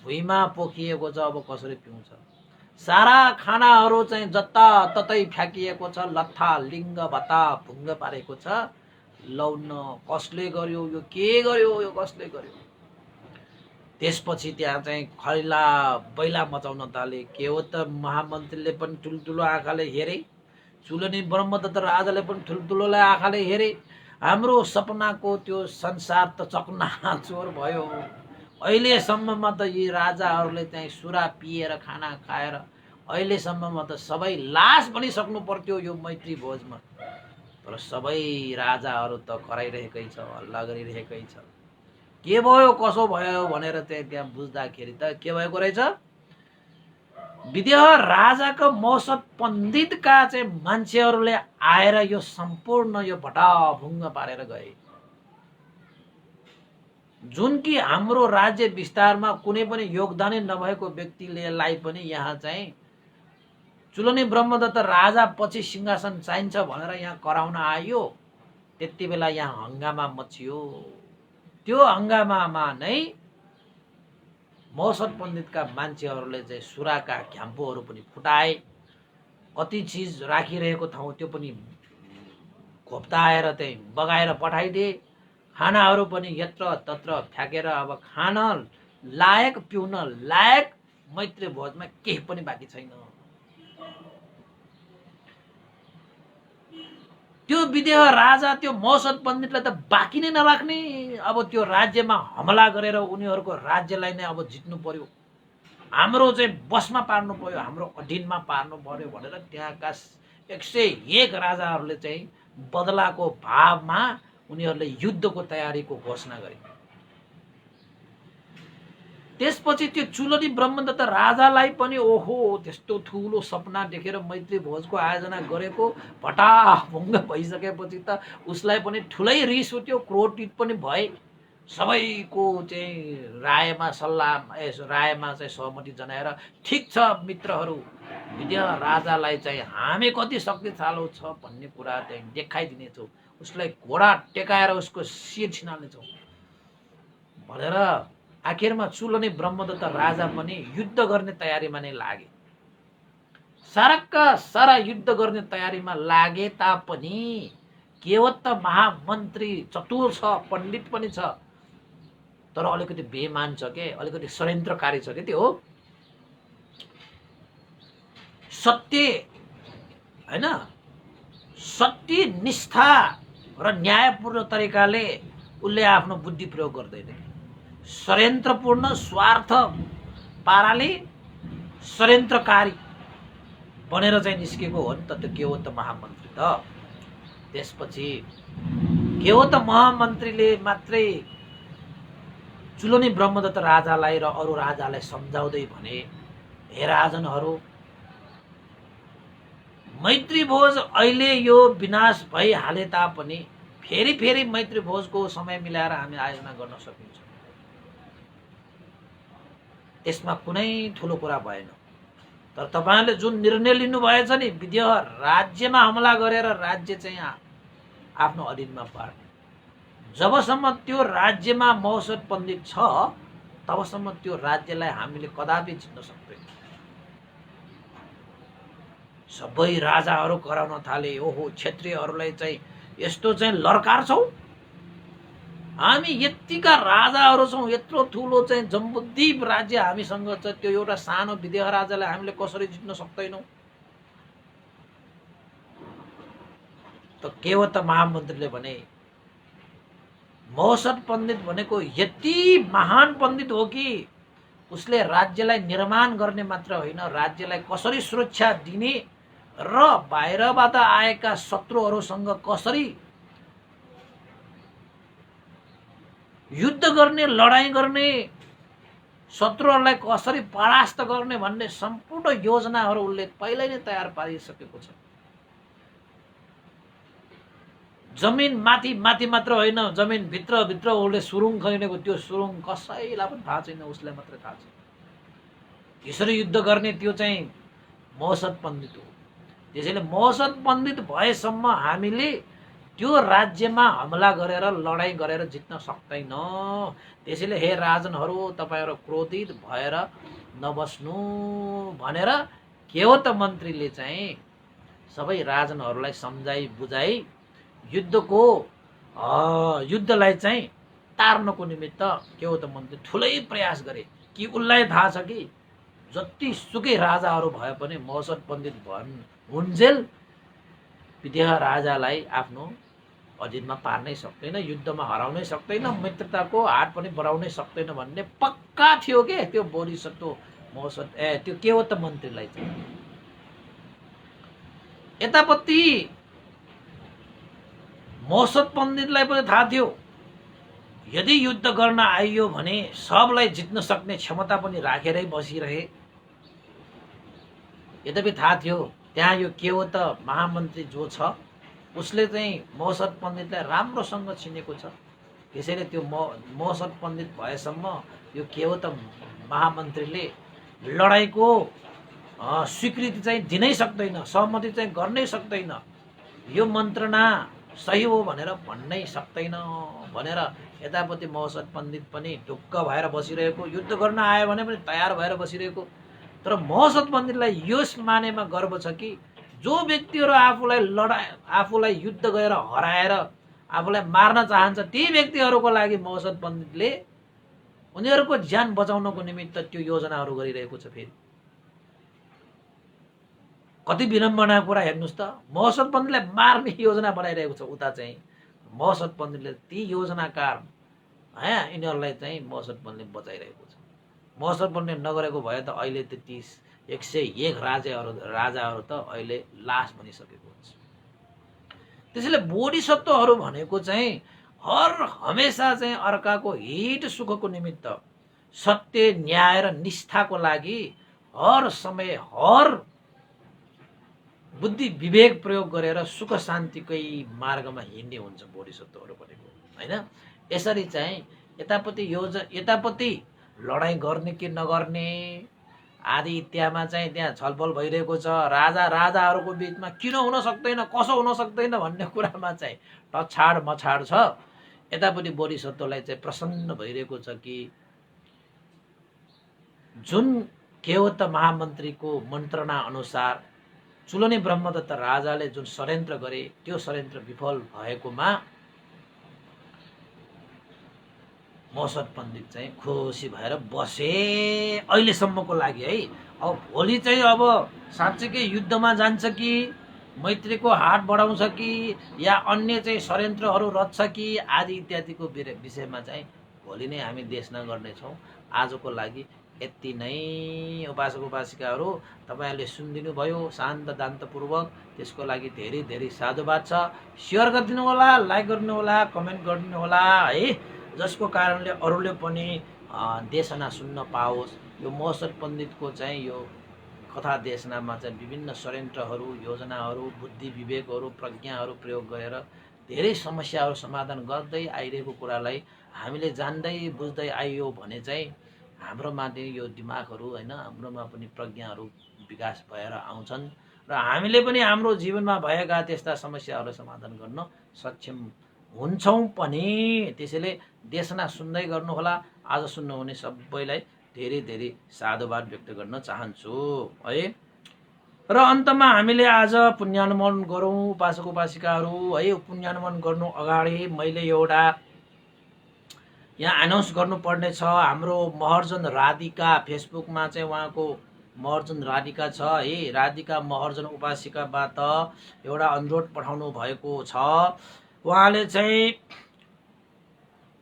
भुइँमा पोखिएको छ। अब कसरी पिउँछ? सारा खानाहरू चाहिँ जताततै फ्याँकिएको छ, लत्था लिङ्ग भत्ता भुङ्ग पारेको छ। लौन कसले गर्यो, यो के गर्यो, यो कसले गर्यो? त्यसपछि त्यहाँ चाहिँ खैला बैला मचाउन थाले। केवट महामन्त्रीले पनि ठुल्ठुलो आँखाले हेरे, चुलनी ब्रह्मदत्त राजाले पनि ठुल्ठुलोलाई आँखाले हेरे, हाम्रो सपनाको त्यो संसार त चकनाचुर भयो। अहिलेसम्ममा त यी राजाहरूले चाहिँ सुरा पिएर खाना खाएर अहिलेसम्ममा त सबै लास बनिसक्नु पर्थ्यो यो मैत्री भोजमा, तर सबै राजाहरू त कराइरहेकै छ, हल्ला गरिरहेकै छ। के भयो कसो भयो भनेर चाहिँ त्यहाँ बुझ्दाखेरि त के भएको रहेछ, विदेह राजाको मौसत पण्डितका चाहिँ मान्छेहरूले आएर यो सम्पूर्ण यो भटाभुङ्ग पारेर गए। जुन कि हाम्रो राज्य विस्तारमा कुनै पनि योगदानै नभएको व्यक्तिलाई पनि यहाँ चाहिँ चुलनी ब्रह्मदत्त राजा पछि सिंहासन चाहिन्छ भनेर यहाँ कराउन आयो। त्यति बेला यहाँ हंगामा मचियो। त्यो हंगामामा नै मौसत पण्डितका मान्छेहरूले चाहिँ सुराका घ्याम्पोहरू पनि फुटाए। कति चिज राखिरहेको ठाउँ त्यो पनि घोप्ताएर चाहिँ बगाएर पठाइदिए। खानाहरू पनि यत्र तत्र फ्याँकेर अब खान लायक पिउन लायक मैत्री भोजमा केही पनि बाँकी छैन। त्यो विदेह राजा त्यो मौसत पण्डितलाई त बाँकी नै नराख्ने, अब त्यो राज्यमा हमला गरेर उनीहरूको राज्यलाई नै अब जित्नु पर्यो, हाम्रो चाहिँ बसमा पार्नु पर्यो, हाम्रो अधीनमा पार्नु पर्यो भनेर त्यहाँका 101 राजाहरूले चाहिँ बदलाको भावमा उनीहरूले युद्धको तयारीको घोषणा गरे। त्यसपछि त्यो चुलनी ब्रह्मदत्त राजालाई पनि ओहो त्यस्तो ठुलो सपना देखेर मैत्री भोजको आयोजना गरेको भटाभुङ्ग भइसकेपछि त उसलाई पनि ठुलै रिस उठ्यो, क्रोधित पनि भए। सबैको चाहिँ रायमा चाहिँ सहमति जनाएर ठिक छ मित्रहरू, विदेह राजालाई चाहिँ हामी कति शक्तिशाली छ भन्ने कुरा चाहिँ देखाइदिनेछौँ, उसलाई घोडा टेकाएर उसको शिर छिनाल्नेछौँ भनेर आखिरमा चुलनी ब्रह्मदत्त राजा पनि युद्ध गर्ने तयारीमा नै लागे। साराका सारा युद्ध गर्ने तयारीमा लागे तापनि केवट महामन्त्री चतुर छ, पण्डित पनि छ, तर अलिकति बेमान छ के, अलिकति षड्यन्त्रकारी छ के। त्यो हो सत्य हैन, सत्य निष्ठा र न्यायपूर्ण तरिकाले उसले आफ्नो बुद्धि प्रयोग गर्दैन। षड्यन्त्रपूर्ण स्वार्थ पाराले षड्यन्त्रकारी बनेर चाहिँ निस्केको हो नि त त्यो केवट महामन्त्री त। त्यसपछि केवट महामन्त्रीले मात्रै चुलनी ब्रह्मदत्त राजालाई र अरू राजालाई सम्झाउँदै भने, हे राजनहरू, मैत्री भोज अहिले यो विनाश भइहाले तापनि फेरि फेरि मैत्री भोजको समय मिलाएर हामी आयोजना गर्न सकिन्छ, त्यसमा कुनै ठुलो कुरा भएन। तर तपाईहरुले जुन निर्णय लिनुभएछ नि विदेह राज्यमा हमला गरेर राज्य चाहिँ आफ्नो अधीनमा पार्ने, जबसम्म त्यो राज्यमा मौसत पण्डित छ तबसम्म त्यो राज्यलाई हामीले कदापि जित्न सक्दैनौँ। सबै राजाहरू कराउन थाले, ओहो क्षेत्रीयहरूलाई चाहिँ यस्तो चाहिँ लड्कार छौ, हामी यतिका राजाहरू छौँ, यत्रो ठुलो चाहिँ जम्बुद्वीप राज्य हामीसँग छ, त्यो एउटा सानो विदेह राजालाई हामीले कसरी जित्न सक्दैनौँ। त केवट महामन्त्रीले भने, मौसत पण्डित भनेको यति महान पण्डित हो कि उसले राज्यलाई निर्माण गर्ने मात्र होइन, राज्यलाई कसरी सुरक्षा दिने र बाहिरबाट आएका शत्रुहरूसँग कसरी युद्ध गर्ने, लडाईँ गर्ने, शत्रुहरूलाई कसरी परास्त गर्ने भन्ने सम्पूर्ण योजनाहरू उसले पहिल्यै नै तयार पारिसकेको छ। जमिन माथि माथि मात्र होइन, जमिन भित्र भित्र उसले सुरुङ खनिएको, त्यो सुरुङ कसैलाई पनि थाहा छैन, उसलाई मात्रै थाहा छ। यसरी युद्ध गर्ने त्यो चाहिँ मौसत पण्डित हो। त्यसैले मौसत पण्डित भएसम्म हामीले त्यो राज्यमा हमला गरेर लडाईँ गरेर जित्न सक्दैनौँ। त्यसैले हे राजनहरू, तपाईहरु क्रोधित भएर नबस्नु भनेर केवट मन्त्रीले चाहिँ सबै राजनहरूलाई सम्झाई बुझाई युद्धलाई चाहिँ तार्नको निमित्त केवट मन्त्री ठुलै प्रयास गरे कि उनलाई थाहा छ कि जति सुकै राजाहरू भए पनि मौसत पण्डित हुन्जेल विदेह राजालाई आफ्नो अधीनमा पार्नै सक्दैन, युद्धमा हराउनै सक्दैन, मित्रताको हात पनि बढाउनै सक्दैन भन्ने पक्का थियो के त्यो बोधिसत्व त्यो केवट मन्त्रीलाई चाहिँ। यतापट्टि मौसत पण्डितलाई पनि थाहा थियो यदि युद्ध गर्न आइयो भने सबलाई जित्न सक्ने क्षमता पनि राखेरै बसिरहे। यद्यपि थाहा थियो त्यहाँ यो केवट महामन्त्री जो छ उसले चाहिँ मौसत पण्डितलाई राम्रोसँग चिनेको छ, त्यसैले त्यो मौसत पण्डित भएसम्म यो केवट महामन्त्रीले लडाईँको स्वीकृति चाहिँ दिनै सक्दैन, सहमति चाहिँ गर्नै सक्दैन, यो मन्त्रणा सही हो भनेर भन्नै सक्दैन भनेर यतापट्टि मौसत पण्डित पनि ढुक्क भएर बसिरहेको, युद्ध गर्न आयो भने पनि तयार भएर बसिरहेको। तर मौसत पण्डितलाई यस मानेमा गर्व छ कि जो व्यक्तिहरू आफूलाई युद्ध गएर हराएर आफूलाई मार्न चाहन्छ ती व्यक्तिहरूको लागि मौसत पण्डितले उनीहरूको ज्यान बचाउनको निमित्त त्यो योजनाहरू गरिरहेको छ। फेरि कति विडम्बनाको कुरा हेर्नुहोस् त, मौसत पण्डितलाई मार्ने योजना बनाइरहेको छ उता चाहिँ मौसत पण्डितले ती योजनाकार यिनीहरूलाई चाहिँ मौसत पण्डितले बचाइरहेको छ। मौसत पण्डित नगरेको भए त अहिले त 101 राजाहरू त अहिले लास बनिसकेको हुन्छ। त्यसैले बोधिसत्वहरू भनेको चाहिँ हर हमेसा चाहिँ अर्काको हित सुखको निमित्त सत्य न्याय र निष्ठाको लागि हर समय हर बुद्धि विवेक प्रयोग गरेर सुख शान्तिकै मार्गमा हिँड्ने हुन्छ बोधिसत्वहरू भनेको, हैन। यसरी चाहिँ यतापट्टि लडाईँ गर्ने कि नगर्ने आदि इत्यादिमा चाहिँ त्यहाँ छलफल भइरहेको छ। राजाहरूको बिचमा किन हुन सक्दैन, कसो हुन सक्दैन भन्ने कुरामा चाहिँ टछाड मछाड छ। यतापट्टि बोधिसत्वलाई चाहिँ प्रसन्न भइरहेको छ कि जुन केवट महामन्त्रीको मन्त्रणा अनुसार चुलने ब्रह्मदत्त राजाले जुन षड्यन्त्र गरे त्यो षड्यन्त्र विफल भएकोमा मौसत पण्डित चाहिँ खुसी भएर बसे अहिलेसम्मको लागि है। अब भोलि चाहिँ अब साँच्चैकै युद्धमा जान्छ कि मैत्रीको हात बढाउँछ कि या अन्य चाहिँ षड्यन्त्रहरू रच्छ कि आदि इत्यादिको विषयमा चाहिँ भोलि नै हामी देशना गर्नेछौँ। आजको लागि यति नै। उपासक उपासिकाहरू तपाईँहरूले सुनिदिनु भयो शान्त दान्तपूर्वक, त्यसको लागि धेरै धेरै साधुवाद छ। सेयर गरिदिनु होला, लाइक गरिदिनु होला, कमेन्ट गरिदिनु होला है, जसको कारणले अरूले पनि देशना सुन्न पाओस्। यो मौसत पण्डितको चाहिँ यो कथा देशनामा चाहिँ विभिन्न षड्यन्त्रहरू, योजनाहरू, बुद्धि विवेकहरू, प्रज्ञाहरू प्रयोग गरेर धेरै समस्याहरू समाधान गर्दै आइरहेको कुरालाई हामीले जान्दै बुझ्दै आइयो भने चाहिँ हाम्रोमा यो दिमागहरू हैन, हाम्रोमा पनि प्रज्ञाहरू विकास भएर आउँछन् र हामीले पनि हाम्रो जीवनमा भएका त्यस्ता समस्याहरू समाधान गर्न सक्षम हुन्छौँ पनि। त्यसैले देशना सुन्दै गर्नुहोला। आज सुन्नुहुने सबैलाई धेरै धेरै साधुवाद व्यक्त गर्न चाहन्छु है। र अन्तमा हामीले आज पुण्यानुमोदन गरौँ उपासक उपासिकाहरू है। पुण्यानुमोदन गर्नु अगाडि मैले एउटा यहाँ एनाउन्स गर्नुपर्ने छ। हाम्रो महर्जन राधिका फेसबुकमा चाहिँ उहाँको महर्जन राधिका छ है, राधिका महर्जन उपासिकाबाट एउटा अनुरोध पठाउनु भएको छ। उहाँले चाहिँ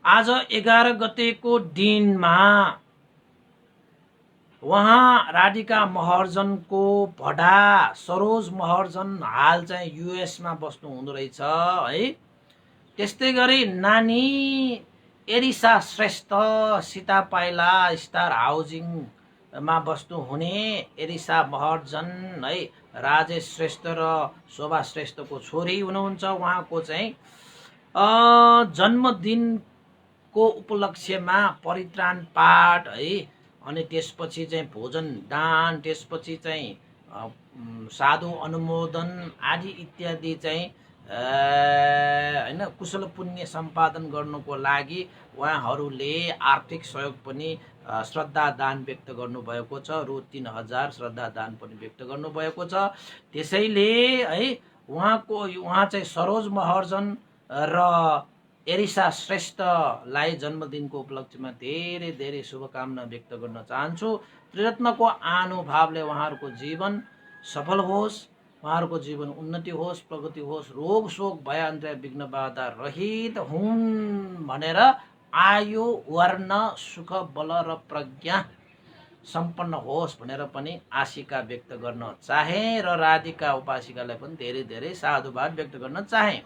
आज 11 गतेको दिनमा उहाँ राधिका महर्जनको भडा सरोज महर्जन हाल चाहिँ युएसमा बस्नु हुँदो रहेछ है। त्यस्तै गरी नानी एरिसा श्रेष्ठ सीता पाइला स्टार हाउसिङमा बस्नु हुने एरिसा महर्जन है, राजेश श्रेष्ठ र शोभा श्रेष्ठको छोरी हुनुहुन्छ। उहाँको चाहिँ जन्मदिनको उपलक्ष्यमा परित्राण पाठ है, अनि त्यसपछि चाहिँ भोजन दान, त्यसपछि चाहिँ साधु अनुमोदन आदि इत्यादि चाहिँ हैन कुशल पुण्य सम्पादन गर्नुको लागि उहाँहरूले आर्थिक सहयोग पनि श्रद्धा दान व्यक्त गर्नुभएको छ। रु 3000 श्रद्धा दान पनि व्यक्त गर्नुभएको छ। त्यसैले है उहाँ चाहिँ सरोज महर्जन र एरिसा श्रेष्ठलाई जन्मदिनको उपलक्ष्यमा धेरै धेरै शुभकामना व्यक्त गर्न चाहन्छु। त्रिरत्नको अनुभावले उहाँहरूको जीवन सफल होस् उहाँहरूको जीवन उन्नति होस्, प्रगति होस्, रोग शोक भय अन्त्य विघ्न बाधा रहित हुन् भनेर आयु वर्ण सुख बल र प्रज्ञा सम्पन्न होस् भनेर पनि आशिका व्यक्त गर्न चाहे र राधिका उपासिकालाई पनि धेरै धेरै साधुवाद व्यक्त गर्न चाहे।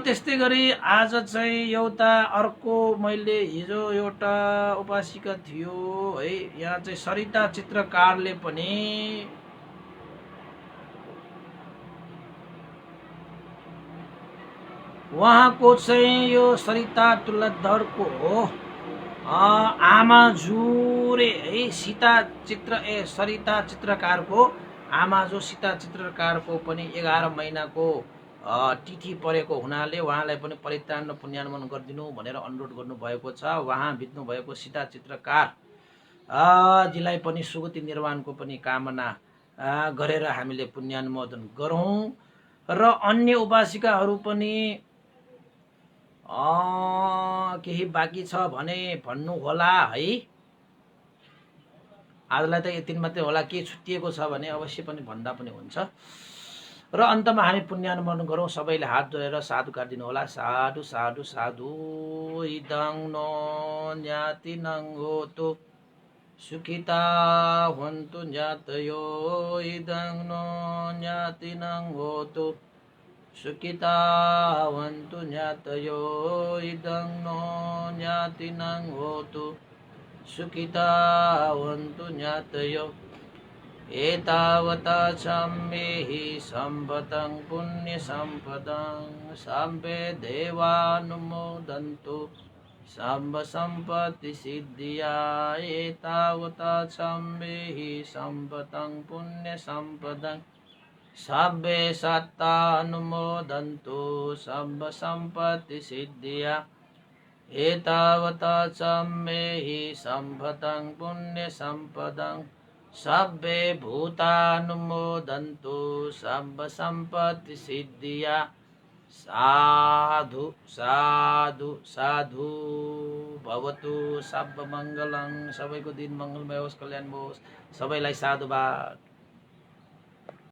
त्यस्तै गरी आज चाहिँ एउटा अर्को मैले हिजो एउटा उपासिका थियो है, यहाँ चाहिँ सरिता चित्रकारले पनि उहाँको चाहिँ यो सरिता तुलधरको आमाजुरे है सीता चित्र सरिता चित्रकारको आमा जो सीता चित्रकारको पनि 11 महिनाको तिथि परेको हुनाले उहाँलाई पनि परित्राण र पुण्यानुमोदन गरिदिनु भनेर अनुरोध गर्नुभएको छ। उहाँ बित्नु भएको सीता चित्रकार जीलाई पनि सुगति निर्वाणको पनि कामना गरेर हामीले पुण्यानुमोदन गरौँ र अन्य उपासिकाहरू पनि केही बाँकी छ भने भन्नु होला है। आजलाई त यति मात्रै होला, के छुट्टिएको छ भने अवश्य पनि भन्दा पनि हुन्छ। र अन्तमा हामी पुण्यानुमोदन गरौँ। सबैले हात जोडेर साधुकार दिनु होला। साधु साधु साधु इदं नो ज्ञातिनं होतु सुखिता हुन्तु ज्ञातयो इदं नो ज्ञातिनं होतु सुखिता हुन्तु ज्ञातयो इदं नो ज्ञातिनं होतु सुखिता हुन्तु ज्ञातयो एतावता सम्मेहि सम्पतं पुण्यसम्पदं सम्पे देवानुमोदन्तु सम्भ सम्पत्ति सिद्धिया एतावता सम्मेहि सम्पतं पुण्यसम्पदं सब्बे सत्तानुमोदन्तु सम्भ सम्पत्ति सिद्धिया एतावता सम्मेहि सम्पतं पुण्यसम्पदं सब्बे भूतानुमोदन्तु सम्भ सम्पत्ति सिद्धिया। साधु साधु साधु भवतु सब मङ्गलं। सबैको दिन मङ्गलमय होस्, कल्याण होस्। सबैलाई साधुवाद।